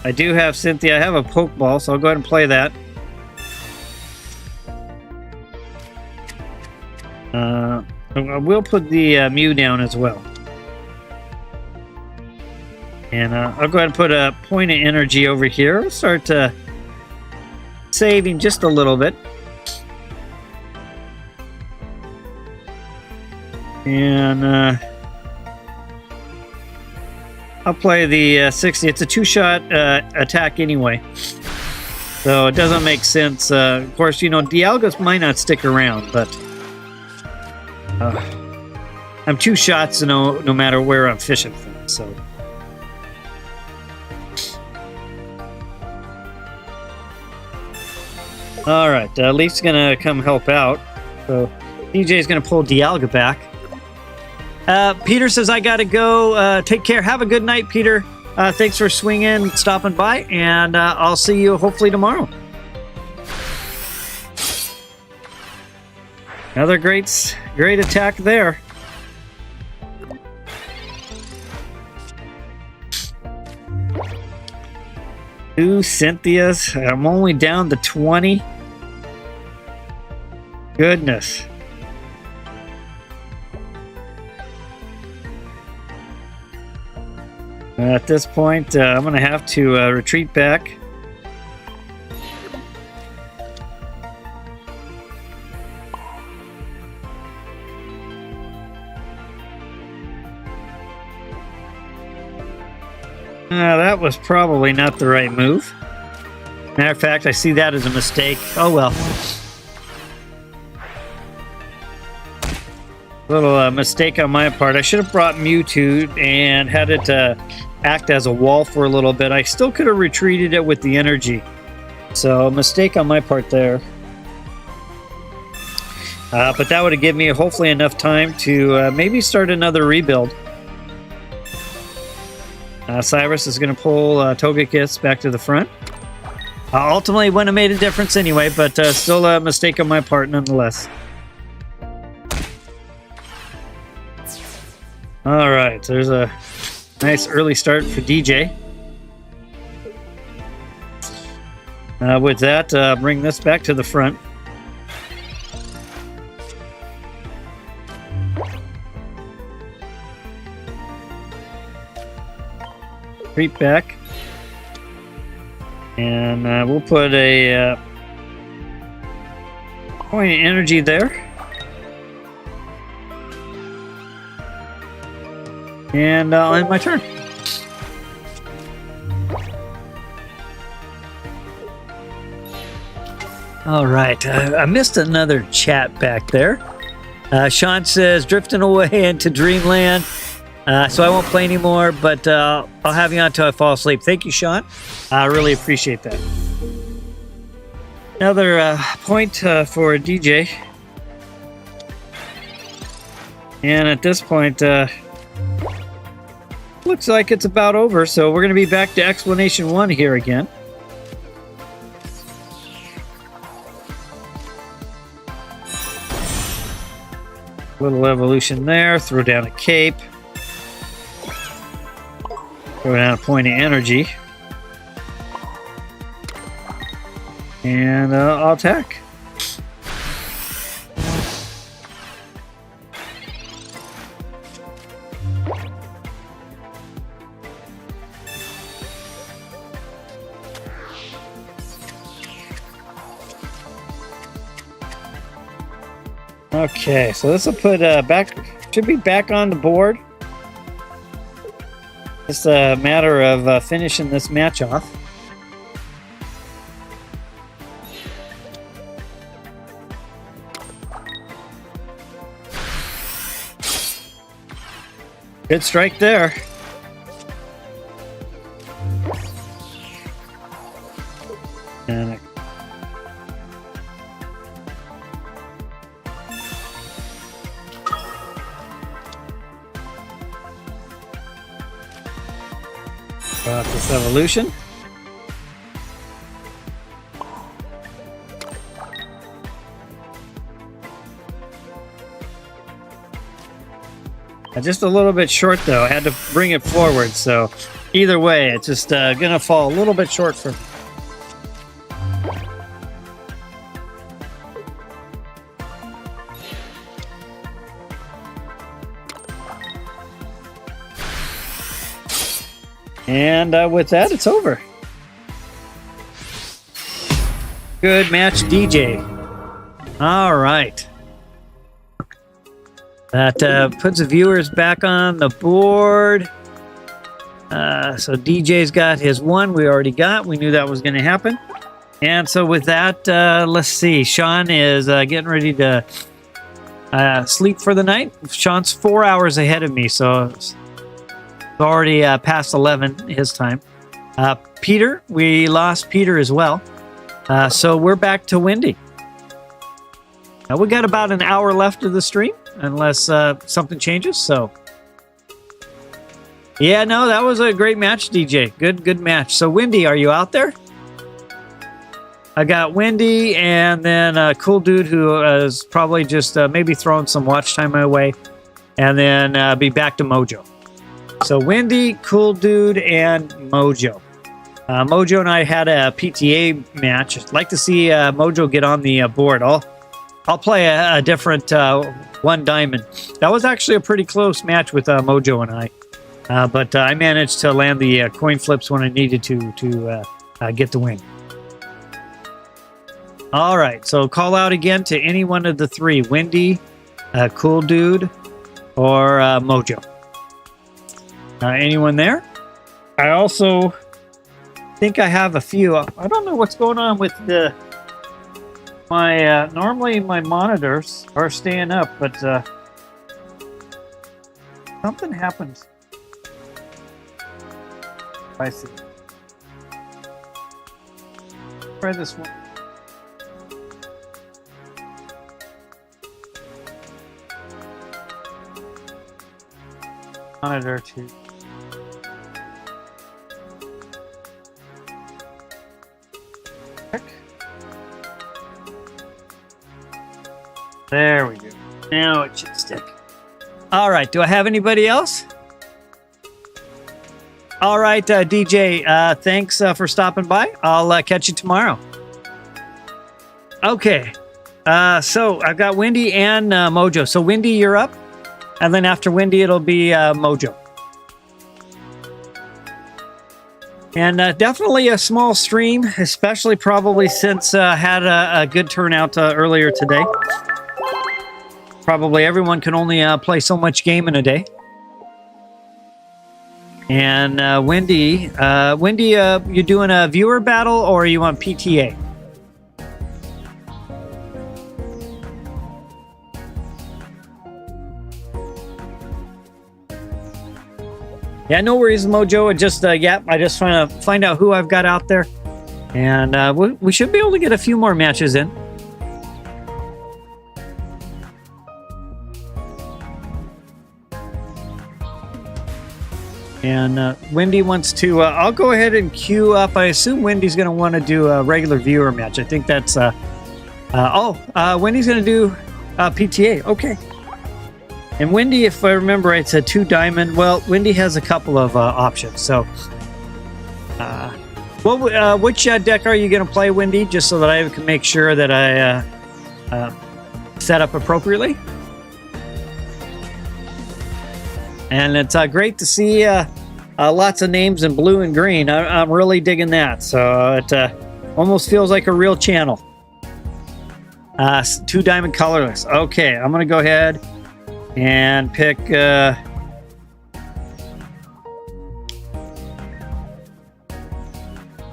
I do have Cynthia. I have a Pokeball, so I'll go ahead and play that. I will put the Mew down as well. And I'll go ahead and put a point of energy over here. I'll start saving just a little bit. And I'll play the 60. It's a 2-shot attack anyway. So it doesn't make sense. Of course, you know, Dialga might not stick around, but I'm 2 shots no matter where I'm fishing from. So all right, Leaf's gonna come help out. So DJ's gonna pull Dialga back. Peter says I gotta go. Take care. Have a good night, Peter. Thanks for swinging, stopping by, and I'll see you hopefully tomorrow. Another great attack there. Two Cynthias. I'm only down to 20. Goodness. At this point, I'm going to have to retreat back. That was probably not the right move. Matter of fact, I see that as a mistake. Oh well. Little mistake on my part. I should have brought Mewtwo and had it act as a wall for a little bit. I still could have retreated it with the energy. So, mistake on my part there. But that would have given me hopefully enough time to maybe start another rebuild. Cyrus is going to pull Togekiss back to the front. Ultimately, wouldn't have made a difference anyway, but still a mistake on my part nonetheless. All right, so there's a nice early start for DJ. With that, bring this back to the front. Creep back. And we'll put a point of energy there. And I'll end my turn. All right. I missed another chat back there. Sean says, drifting away into dreamland. So I won't play anymore, but I'll have you on until I fall asleep. Thank you, Sean. I really appreciate that. Another point for DJ. And at this point, looks like it's about over, so we're going to be back to Explanation 1 here again. Little evolution there. Throw down a cape. Throw down a point of energy. And I'll attack. Okay, so this will put should be back on the board. Just a matter of finishing this match off. Good strike there. And got this evolution. Just a little bit short though. I had to bring it forward, so either way, it's just gonna fall a little bit short for me. And with that, it's over. Good match, DJ. All right. That puts the viewers back on the board. So DJ's got his one. We already got. We knew that was going to happen. And so with that, let's see. Sean is getting ready to sleep for the night. Sean's 4 hours ahead of me, so it's already past 11 his time. Peter, we lost Peter as well. So we're back to Wendy. Now we got about an hour left of the stream, unless something changes. So, yeah, no, that was a great match, DJ. Good match. So, Wendy, are you out there? I got Wendy, and then Cool Dude, who is probably just maybe throwing some watch time my way, and then be back to Mojo. So, Wendy, Cool Dude, and Mojo. Mojo and I had a PTA match. I'd like to see Mojo get on the board. I'll play a different one diamond. That was actually a pretty close match with Mojo and I. But I managed to land the coin flips when I needed to get the win. All right, so call out again to any one of the three. Wendy, Cool Dude, or Mojo. Anyone there? I also think I have a few. I don't know what's going on with my normally my monitors are staying up, but something happens. I see. Try this one. Monitor too. There we go. Now it should stick. All right. Do I have anybody else? All right, DJ. Thanks for stopping by. I'll catch you tomorrow. Okay. So I've got Wendy and Mojo. So Wendy, you're up. And then after Wendy, it'll be Mojo. And definitely a small stream, especially probably since had a good turnout earlier today. Probably everyone can only play so much game in a day. And Wendy, you doing a viewer battle or are you on PTA? Yeah, no worries, Mojo. I just trying to find out who I've got out there, and we should be able to get a few more matches in. And Wendy wants to. I'll go ahead and queue up. I assume Wendy's going to want to do a regular viewer match. I think that's. Wendy's going to do PTA. Okay. And Wendy, if I remember right, it's a 2 diamond. Well, Wendy has a couple of options. So, which deck are you going to play, Wendy? Just so that I can make sure that I set up appropriately. And it's great to see lots of names in blue and green. I'm really digging that. So it almost feels like a real channel. 2 diamond colorless. Okay, I'm going to go ahead and pick...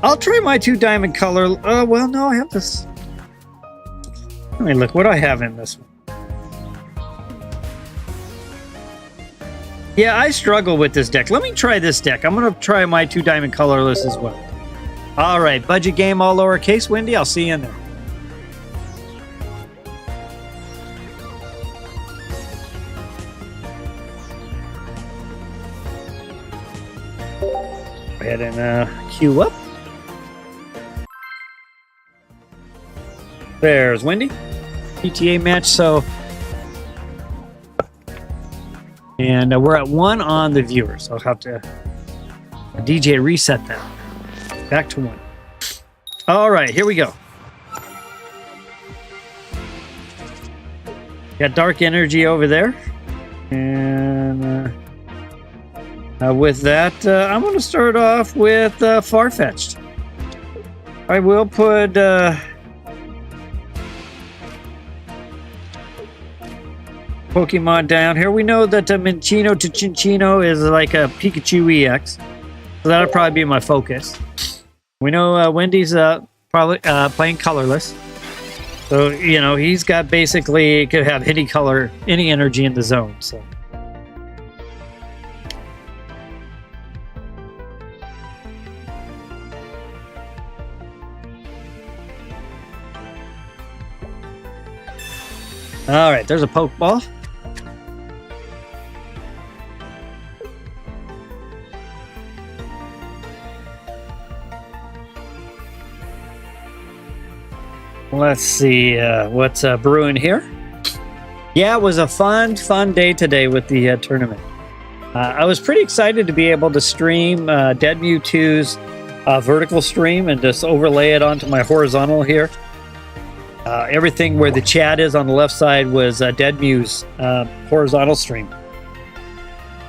I'll try my 2 diamond color. Well, no, I have this. Let me look. What do I have in this one? Yeah, I struggle with this deck. Let me try this deck. I'm going to try my 2 diamond colorless as well. All right, budget game, all lowercase. Wendy, I'll see you in there. Go ahead and queue up. There's Wendy. PTA match, so... And we're at 1 on the viewers. I'll have to DJ reset that. Back to 1. All right, here we go. Got Dark Energy over there. And with that, I'm going to start off with Farfetch'd. I will put... Pokemon down here. We know that Minccino to Cinccino is like a Pikachu EX. So that'll probably be my focus. We know Wendy's probably playing colorless. So, you know, he's got basically, could have any color, any energy in the zone. So. All right, there's a Pokeball. Let's see what's brewing here. Yeah, it was a fun day today with the tournament. I was pretty excited to be able to stream Dead Mewtwo's vertical stream and just overlay it onto my horizontal here. Everything where the chat is on the left side was Dead Mew's horizontal stream.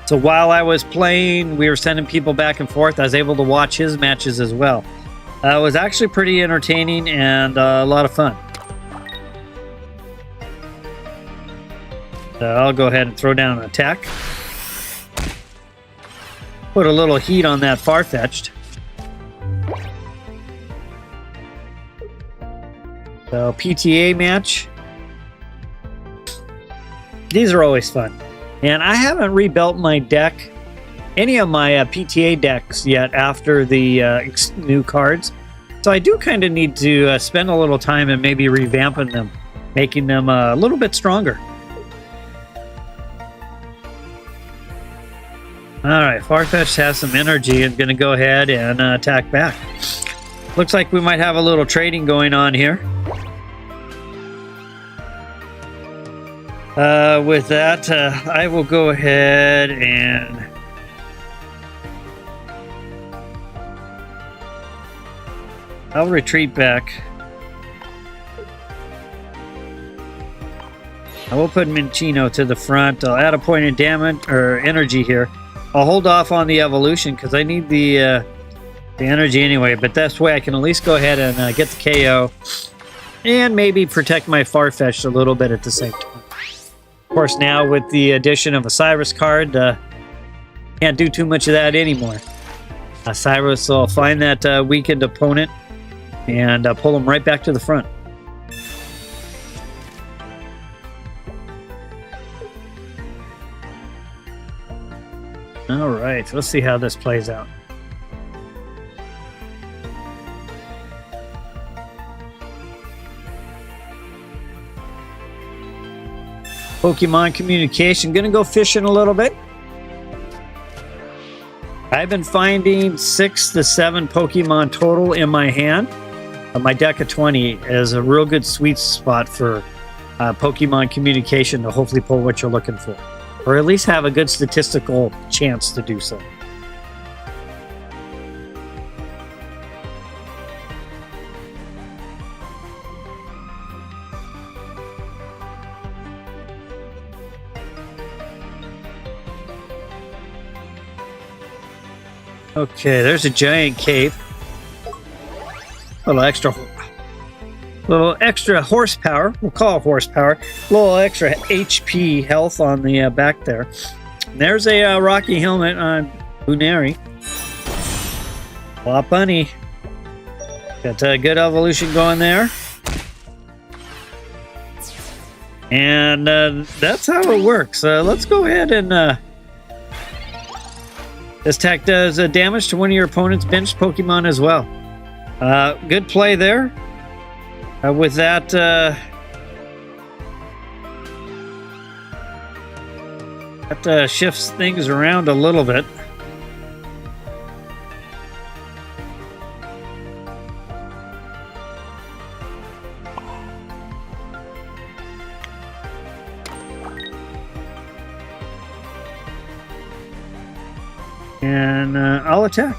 So while I was playing, we were sending people back and forth. I was able to watch his matches as well. It was actually pretty entertaining and a lot of fun. So I'll go ahead and throw down an attack. Put a little heat on that Farfetch'd. So PTA match. These are always fun. And I haven't rebuilt my deck, any of my PTA decks yet after the new cards. So I do kind of need to spend a little time and maybe revamping them, making them a little bit stronger. All right, Farfetch'd has some energy and going to go ahead and attack back. Looks like we might have a little trading going on here. With that, I will go ahead and I'll retreat back. I will put Minccino to the front. I'll add a point of damage or energy here. I'll hold off on the evolution because I need the energy anyway. But this way I can at least go ahead and get the KO and maybe protect my Farfetch'd a little bit at the same time. Of course, now with the addition of a Cyrus card, can't do too much of that anymore. Cyrus will find that weakened opponent and pull him right back to the front. All right, let's see how this plays out. Pokemon communication. Gonna go fishing a little bit. I've been finding 6 to 7 Pokemon total in my hand. My deck of 20 is a real good sweet spot for Pokemon communication to hopefully pull what you're looking for. or at least have a good statistical chance to do so. Okay, there's a giant cave. Little extra horsepower. We'll call it horsepower. A little extra HP health on the back there. There's a rocky helmet on Bunari. Bunny. Got a good evolution going there. And that's how it works. Let's go ahead and... This attack does damage to one of your opponent's benched Pokemon as well. Good play there. With that, that shifts things around a little bit. And I'll attack.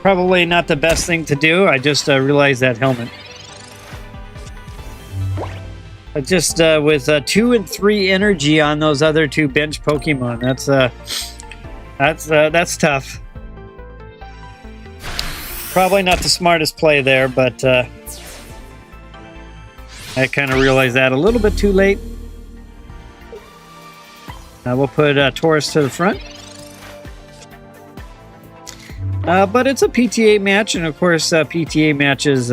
Probably not the best thing to do. I just realized that helmet. Just with 2 and 3 energy on those other 2 bench Pokemon. That's tough. Probably not the smartest play there, but I kind of realized that a little bit too late. We'll put Taurus to the front. But it's a PTA match, and of course, PTA matches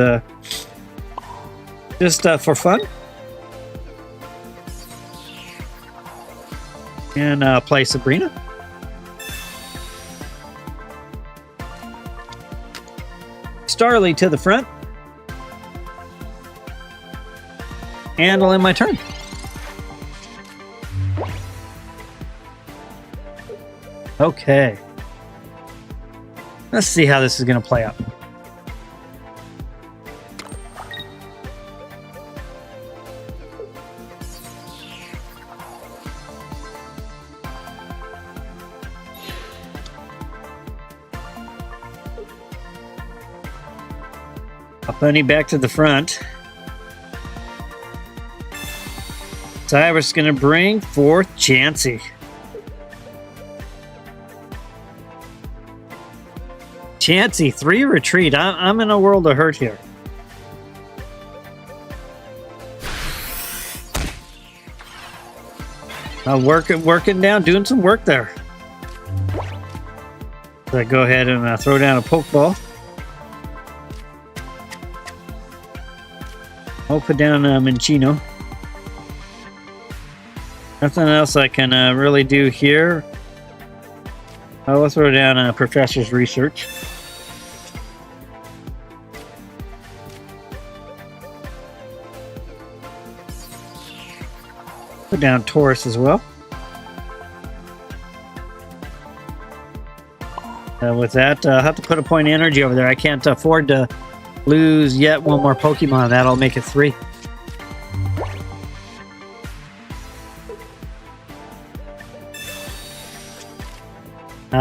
just for fun. And play Sabrina. Starly to the front. And I'll end my turn. Okay. Let's see how this is going to play out. Bunny back to the front. Cyrus is going to bring forth Chansey. Chansey, 3 retreat. I'm in a world of hurt here. Working down, doing some work there. So I go ahead and throw down a Pokeball. I'll put down Minchino. Nothing else I can really do here. I'll throw down Professor's Research. Put down Taurus as well. With that, I'll have to put a point of energy over there. I can't afford to lose yet one more Pokemon. That'll make it 3.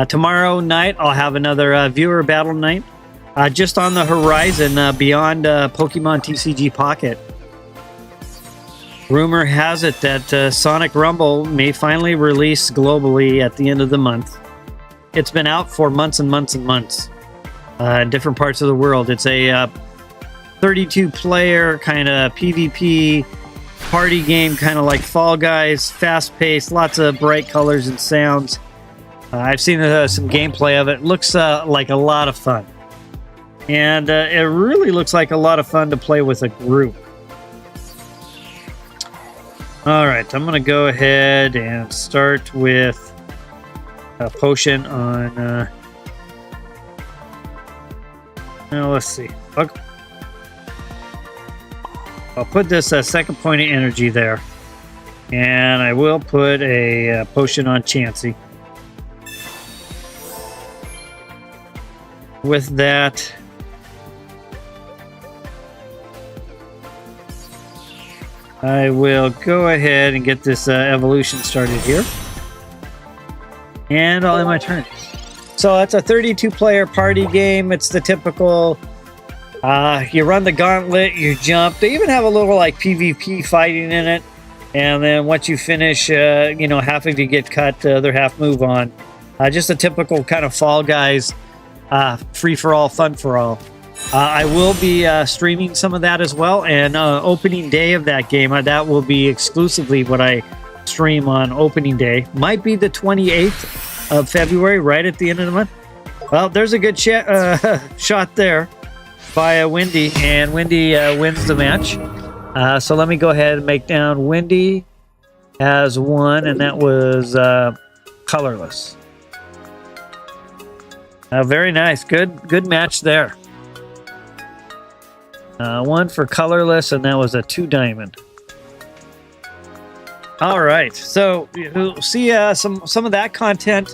Tomorrow night, I'll have another viewer battle night. Just on the horizon, beyond Pokemon TCG Pocket. Rumor has it that Sonic Rumble may finally release globally at the end of the month. It's been out for months and months and months in different parts of the world. It's a 32-player kind of PvP party game, kind of like Fall Guys, fast-paced, lots of bright colors and sounds. I've seen some gameplay of it. Looks like a lot of fun. And it really looks like a lot of fun to play with a group. All right, I'm going to go ahead and start with a potion on... now, let's see. I'll put this second point of energy there. And I will put a potion on Chansey. With that, I will go ahead and get this evolution started here. And I'll end my turn. So it's a 32-player party game. It's the typical, you run the gauntlet, you jump. They even have a little like PvP fighting in it. And then once you finish, half of you get cut, the other half move on. Just a typical kind of Fall Guys, free-for-all, fun-for-all. I will be streaming some of that as well, and opening day of that game, that will be exclusively what I stream on opening day. Might be the 28th of February, right at the end of the month. Well, there's a good shot there by Wendy, and Wendy wins the match. So let me go ahead and make down Wendy has won, and that was colorless. Very nice. Good match there. One for colorless, and that was a 2 diamond. All right, so you'll see some of that content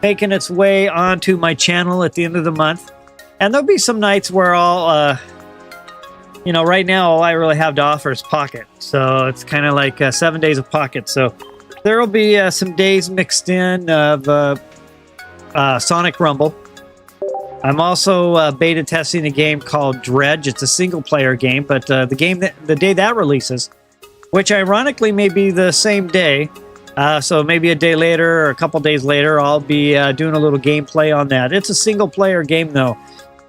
making its way onto my channel at the end of the month, and there'll be some nights where I'll, right now all I really have to offer is Pocket, so it's kind of like 7 days of Pocket. So there'll be some days mixed in of Sonic Rumble. I'm also beta testing a game called Dredge. It's a single-player game, but the day that releases, which ironically may be the same day, so maybe a day later or a couple days later, I'll be doing a little gameplay on that. It's a single-player game, though.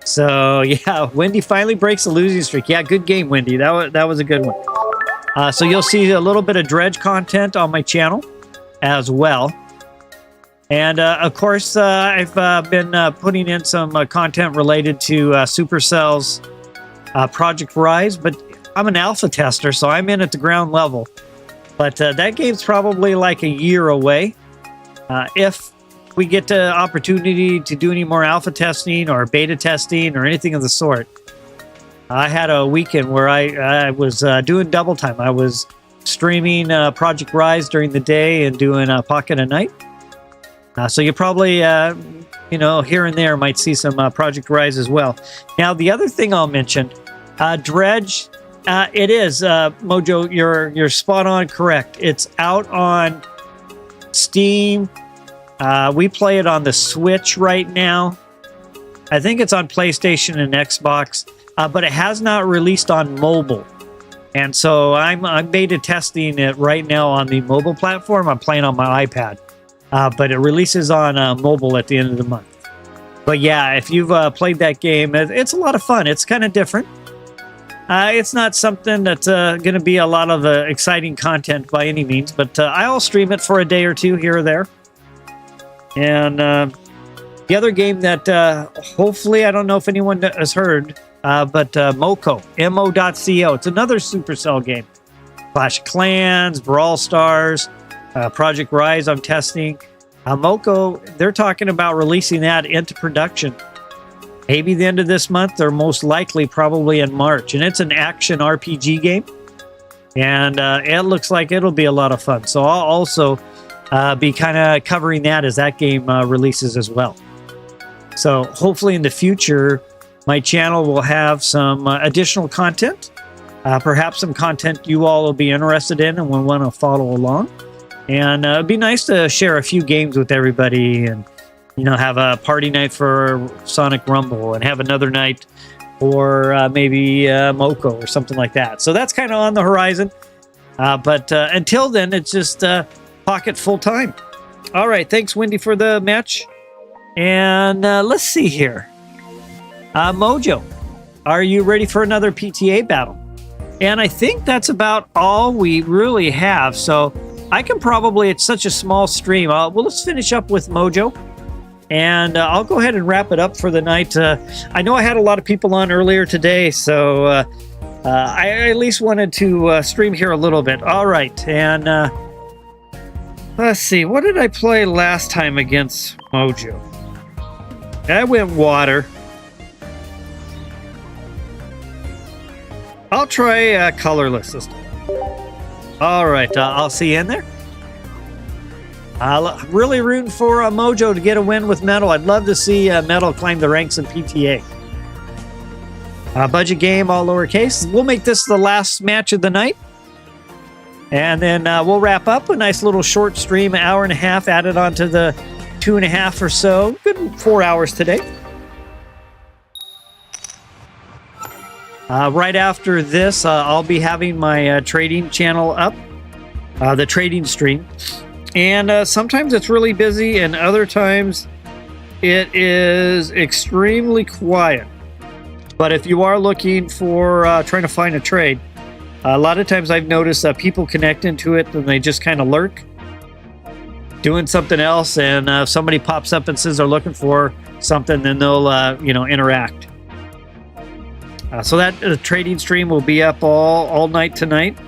So, yeah, Wendy finally breaks the losing streak. Yeah, good game, Wendy. That was a good one. So you'll see a little bit of Dredge content on my channel as well. And, of course, I've been putting in some content related to Supercell's Project Rise, but I'm an alpha tester, so I'm in at the ground level. But that game's probably like a year away. If we get the opportunity to do any more alpha testing or beta testing or anything of the sort, I had a weekend where I was doing double time. I was streaming Project Rise during the day and doing Pocket at night. So you probably, here and there might see some Project Rise as well. Now, the other thing I'll mention, Dredge, it is, Mojo, you're spot on correct. It's out on Steam. We play it on the Switch right now. I think it's on PlayStation and Xbox, but it has not released on mobile. And so I'm beta testing it right now on the mobile platform. I'm playing on my iPad. But it releases on mobile at the end of the month. But yeah, if you've played that game, it's a lot of fun. It's kind of different. It's not something that's going to be a lot of exciting content by any means, but I'll stream it for a day or two here or there. And the other game that hopefully, I don't know if anyone has heard, but Moco, mo.co. It's another Supercell game. Clash of Clans, Brawl Stars, Project Rise I'm testing. Moco, they're talking about releasing that into production. Maybe the end of this month, or most likely probably in March. And it's an action RPG game. And it looks like it'll be a lot of fun. So I'll also be kind of covering that as that game releases as well. So hopefully in the future, my channel will have some additional content. Perhaps some content you all will be interested in and will want to follow along. And it'd be nice to share a few games with everybody and, have a party night for Sonic Rumble and have another night for maybe Moco or something like that. So that's kind of on the horizon. But until then, it's just Pocket full time. All right. Thanks, Wendy, for the match. And let's see here. Mojo, are you ready for another PTA battle? And I think that's about all we really have. So I can probably, it's such a small stream. Well, let's finish up with Mojo. And I'll go ahead and wrap it up for the night. I know I had a lot of people on earlier today, so I at least wanted to stream here a little bit. All right. And let's see. What did I play last time against Mojo? I went water. I'll try colorless this time. All right, I'll see you in there. I'm really rooting for Mojo to get a win with Metal. I'd love to see Metal climb the ranks in PTA. Budget game, all lowercase. We'll make this the last match of the night. And then we'll wrap up a nice little short stream, hour and a half, added onto the 2.5 or so. Good 4 hours today. Right after this, I'll be having my trading channel up, the trading stream. And sometimes it's really busy, and other times it is extremely quiet. But if you are looking for trying to find a trade, a lot of times I've noticed people connect into it and they just kind of lurk, doing something else. And if somebody pops up and says they're looking for something, then they'll interact. So that trading stream will be up all night tonight.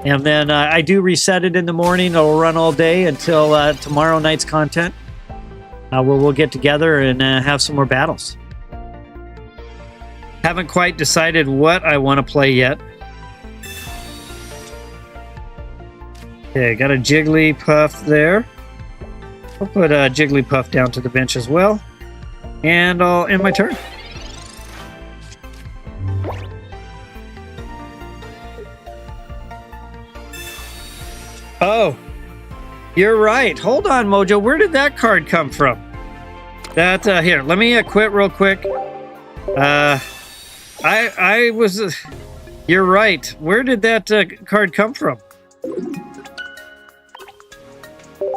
And then I do reset it in the morning. It'll run all day until tomorrow night's content, where we'll get together and have some more battles. Haven't quite decided what I want to play yet. Okay, got a Jigglypuff there. I'll put a Jigglypuff down to the bench as well. And I'll end my turn. Oh, you're right. Hold on, Mojo. Where did that card come from? That here. Let me quit real quick. I was. You're right. Where did that card come from?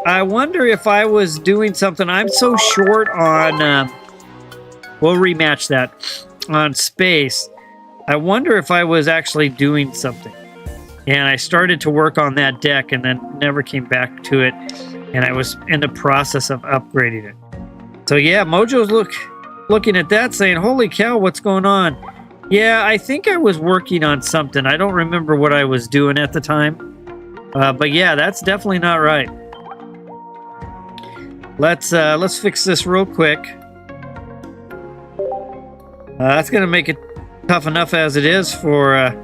I wonder if I was doing something. I'm so short on. We'll rematch that on space. I wonder if I was actually doing something. And I started to work on that deck and then never came back to it. And I was in the process of upgrading it. So yeah, Mojo's looking at that saying, holy cow, what's going on? Yeah, I think I was working on something. I don't remember what I was doing at the time. But yeah, that's definitely not right. Let's fix this real quick. That's going to make it tough enough as it is for...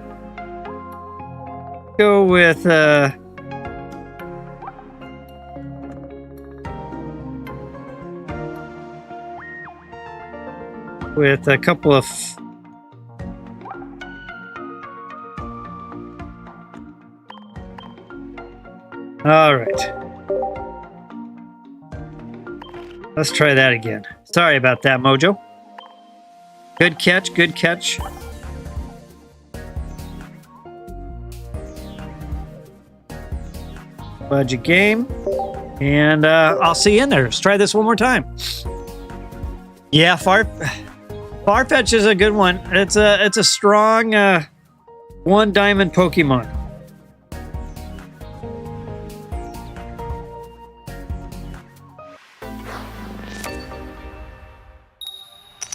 go with a couple of all right, let's try that again. Sorry about that, Mojo. Good catch, good catch. Budget game, and I'll see you in there. Let's try this one more time. Yeah, Farfetch is a good one. It's a strong one diamond Pokemon.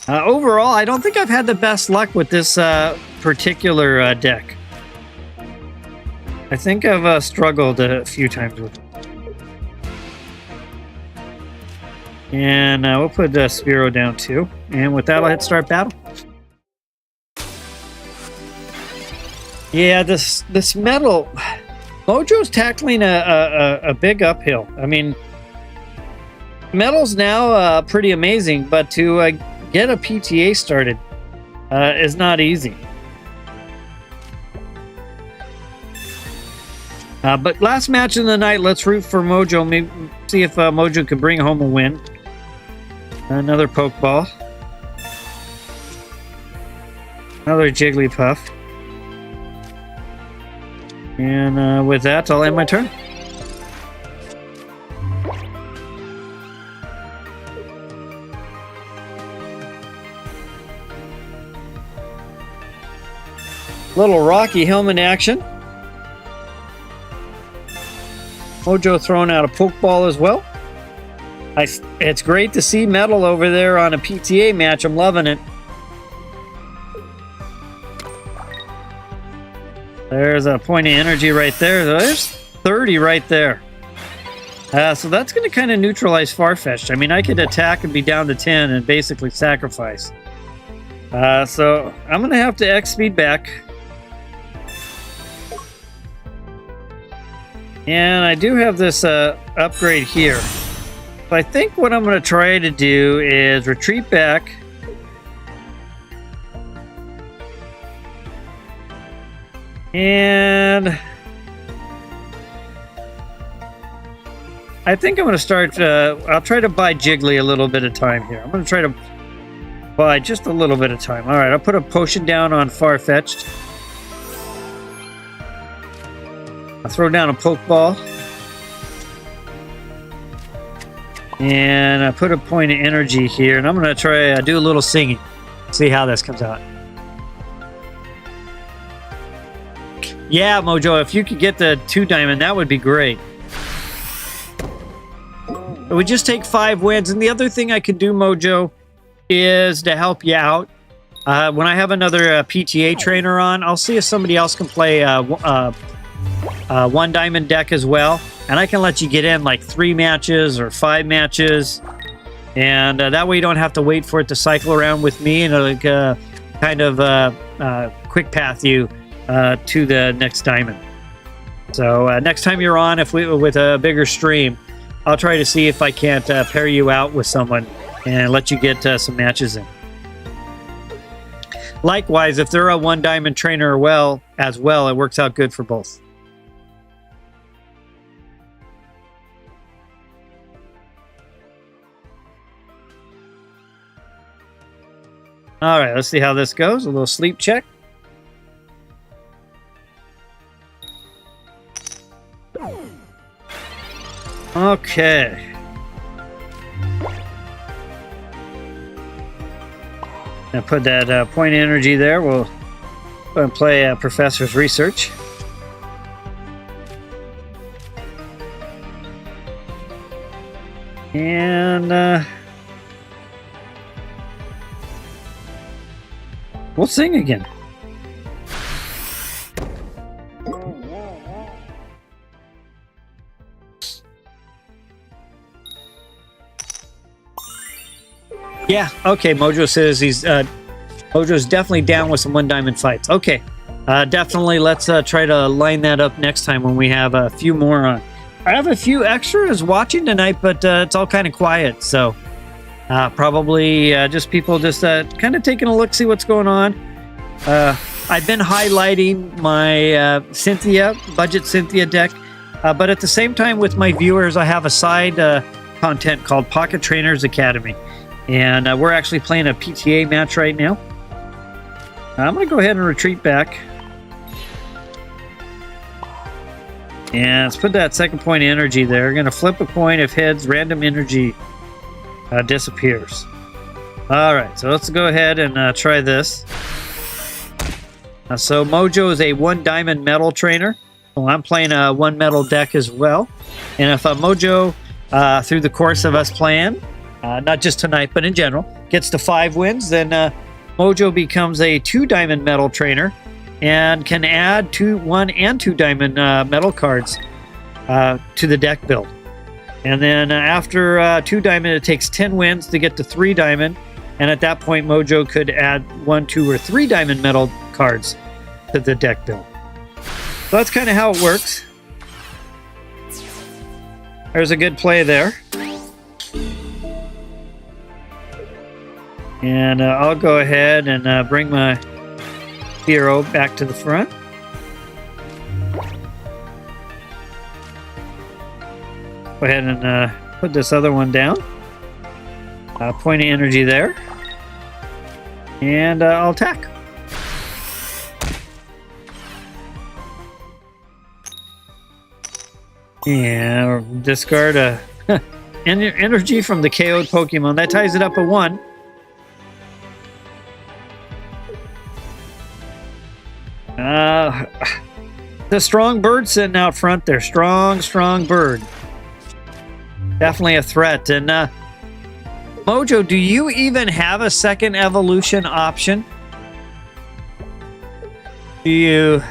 Overall, I don't think I've had the best luck with this particular deck. I think I've struggled a few times with it. And we'll put Spearow down too. And with that, I'll hit start battle. Yeah, this metal... Mojo's tackling a big uphill. I mean, metal's now pretty amazing, but to get a PTA started is not easy. But last match of the night, let's root for Mojo. Maybe see if Mojo can bring home a win. Another Pokeball. Another Jigglypuff. And with that, I'll end my turn. Little Rocky Helmet action. Mojo throwing out a Pokeball as well. It's great to see Metal over there on a PTA match. I'm loving it. There's a point of energy right there. There's 30 right there. So that's going to kind of neutralize Farfetch'd. I mean, I could attack and be down to 10 and basically sacrifice. So I'm going to have to X speed back. And I do have this upgrade here. So I think what I'm going to try to do is retreat back. And I think I'm going to start... I'll try to buy Jiggly a little bit of time here. I'm going to try to buy just a little bit of time. All right, I'll put a potion down on Farfetch'd. I'll throw down a Pokeball. And I put a point of energy here. And I'm going to try do a little singing. See how this comes out. Yeah, Mojo, if you could get the 2 diamond, that would be great. It would just take 5 wins. And the other thing I could do, Mojo, is to help you out. When I have another PTA trainer on, I'll see if somebody else can play 1 diamond deck as well. And I can let you get in like 3 matches or 5 matches. And that way you don't have to wait for it to cycle around with me and kind of quick path you to the next diamond. So next time you're on, with a bigger stream, I'll try to see if I can't pair you out with someone and let you get some matches in. Likewise, if they're a 1 diamond trainer as well, it works out good for both. All right, let's see how this goes. A little sleep check. Okay. Now put that point of energy there. We'll go and play Professor's Research. And we'll sing again. Yeah, okay, Mojo says Mojo's definitely down with some 1 diamond fights. Okay, definitely let's try to line that up next time when we have a few more on. I have a few extras watching tonight, but it's all kind of quiet, so probably just people just kind of taking a look, see what's going on. I've been highlighting my Cynthia, Budget Cynthia deck, but at the same time with my viewers, I have a side content called Pocket Trainers Academy. And we're actually playing a PTA match right now. I'm going to go ahead and retreat back. And let's put that second point of energy there. We're going to flip a coin. If heads, random energy disappears. All right, so let's go ahead and try this. So Mojo is a 1 diamond metal trainer. So I'm playing a 1 metal deck as well. And if Mojo, through the course of us playing, not just tonight, but in general, gets to 5 wins, then Mojo becomes a 2 diamond metal trainer and can add 1 and 2 diamond metal cards to the deck build. And then after 2 diamond, it takes 10 wins to get to 3 diamond. And at that point, Mojo could add 1, 2, or 3 diamond metal cards to the deck build. So that's kind of how it works. There's a good play there. And I'll go ahead and bring my hero back to the front. Go ahead and put this other one down. Point of energy there. And I'll attack. Yeah, discard a energy from the KO'd Pokemon. That ties it up at 1. The strong bird sitting out front there. Strong bird. Definitely a threat. And Mojo, do you even have a second evolution option? Do you...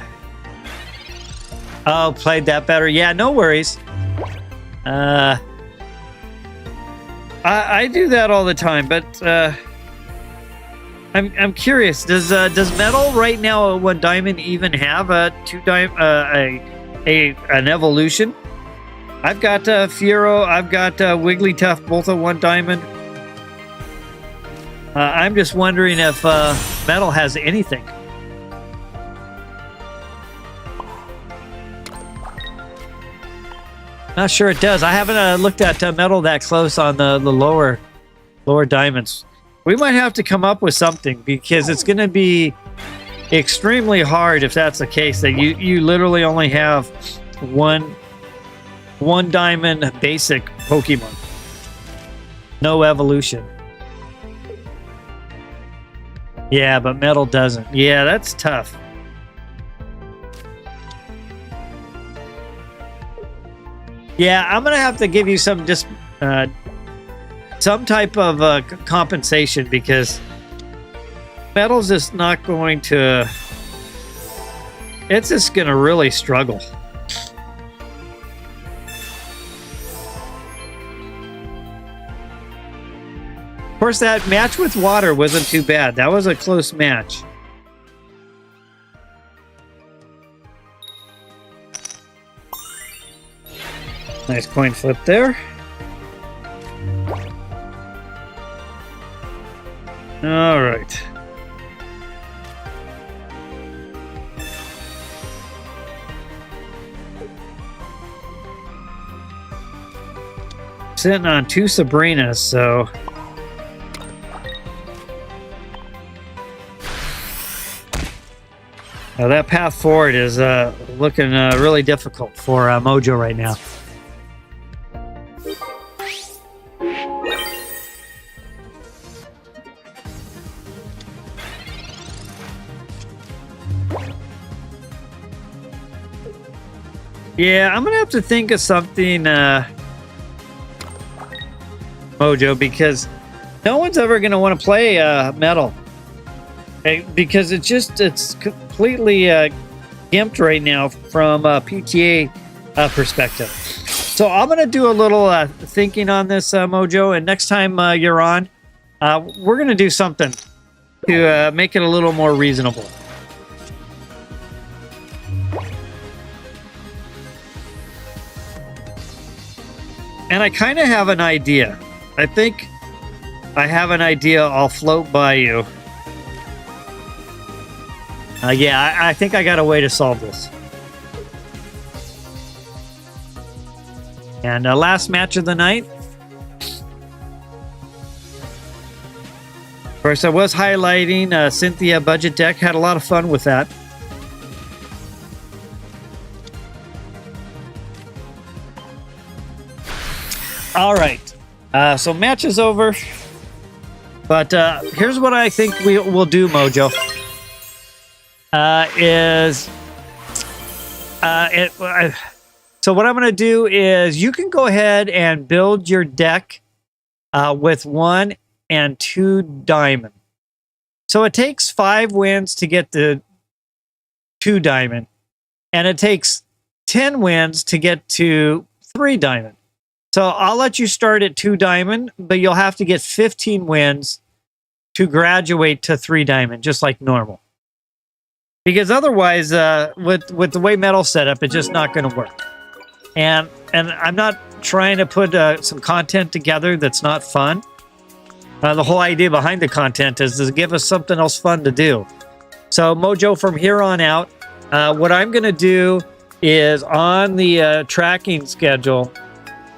Oh, played that better. Yeah, no worries. I do that all the time, but I'm curious. Does Metal right now 1 diamond even have a 2 diamond an evolution? I've got Fiero, I've got Wigglytuff, both a 1 diamond. I'm just wondering if Metal has anything. Not sure it does. I haven't looked at metal that close on the lower diamonds. We might have to come up with something because it's going to be extremely hard if that's the case, that you literally only have one diamond basic Pokemon. No evolution. Yeah, but metal doesn't. Yeah, that's tough. Yeah, I'm gonna have to give you some type of compensation, because metal's just not going to. It's just gonna really struggle. Of course, that match with water wasn't too bad. That was a close match. Nice coin flip there. All right. Sitting on 2 Sabrinas, so now that path forward is looking really difficult for Mojo right now. Yeah, I'm gonna have to think of something, Mojo, because no one's ever gonna want to play metal, because it's completely gimped right now from a PTA perspective. So I'm gonna do a little thinking on this, Mojo, and next time you're on, we're gonna do something to make it a little more reasonable. And I kind of have an idea. I think I have an idea I'll float by you. Yeah, I think I got a way to solve this. And last match of the night. Of course, I was highlighting Cynthia budget deck. Had a lot of fun with that. All right, so match is over, but here's what I think we'll do, Mojo. So what I'm going to do is you can go ahead and build your deck with 1 and 2 diamond. So it takes 5 wins to get the 2 diamond, and it takes 10 wins to get to 3 diamond. So I'll let you start at 2 diamond, but you'll have to get 15 wins to graduate to 3 diamond, just like normal. Because otherwise, with the way metal's set up, it's just not going to work. And I'm not trying to put some content together that's not fun. The whole idea behind the content is to give us something else fun to do. So Mojo, from here on out, what I'm going to do is on the tracking schedule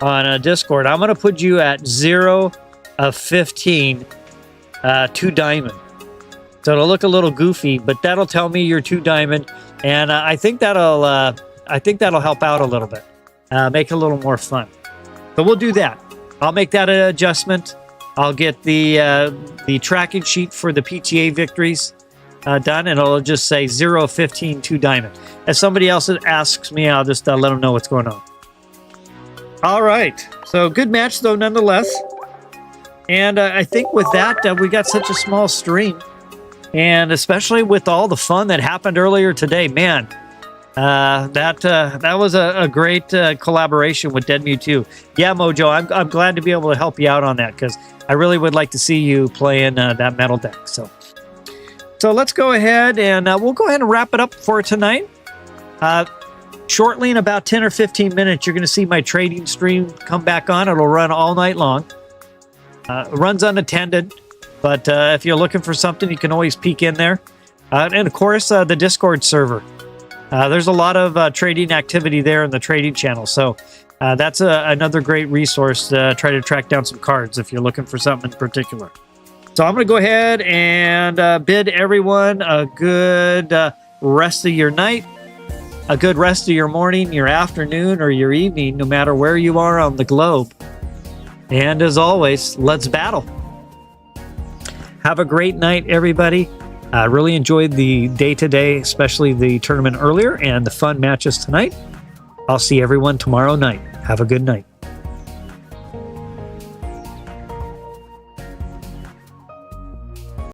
on Discord, I'm going to put you at 0 of 15, 2 diamond. So it'll look a little goofy, but that'll tell me you're 2 diamond, and I think that'll help out a little bit, make it a little more fun. So we'll do that. I'll make that an adjustment. I'll get the tracking sheet for the PTA victories done, and it'll just say 0 of 15, 2 diamond. If somebody else asks me, I'll just let them know what's going on. All right, so good match though nonetheless, and I think with that we got such a small stream, and especially with all the fun that happened earlier today, man, that was a great collaboration with Dead Mewtwo. Yeah, Mojo, I'm glad to be able to help you out on that, because I really would like to see you playing that metal deck. So let's go ahead and we'll go ahead and wrap it up for tonight. Shortly, in about 10 or 15 minutes, you're going to see my trading stream come back on. It'll run all night long. It runs unattended, but if you're looking for something, you can always peek in there. And of course, the Discord server. There's a lot of trading activity there in the trading channel. So That's another great resource to try to track down some cards if you're looking for something in particular. So I'm going to go ahead and bid everyone a good rest of your night, a good rest of your morning, your afternoon, or your evening, no matter where you are on the globe. And as always, let's battle. Have a great night, everybody. I really enjoyed the day today, especially the tournament earlier and the fun matches tonight. I'll see everyone tomorrow night. Have a good night.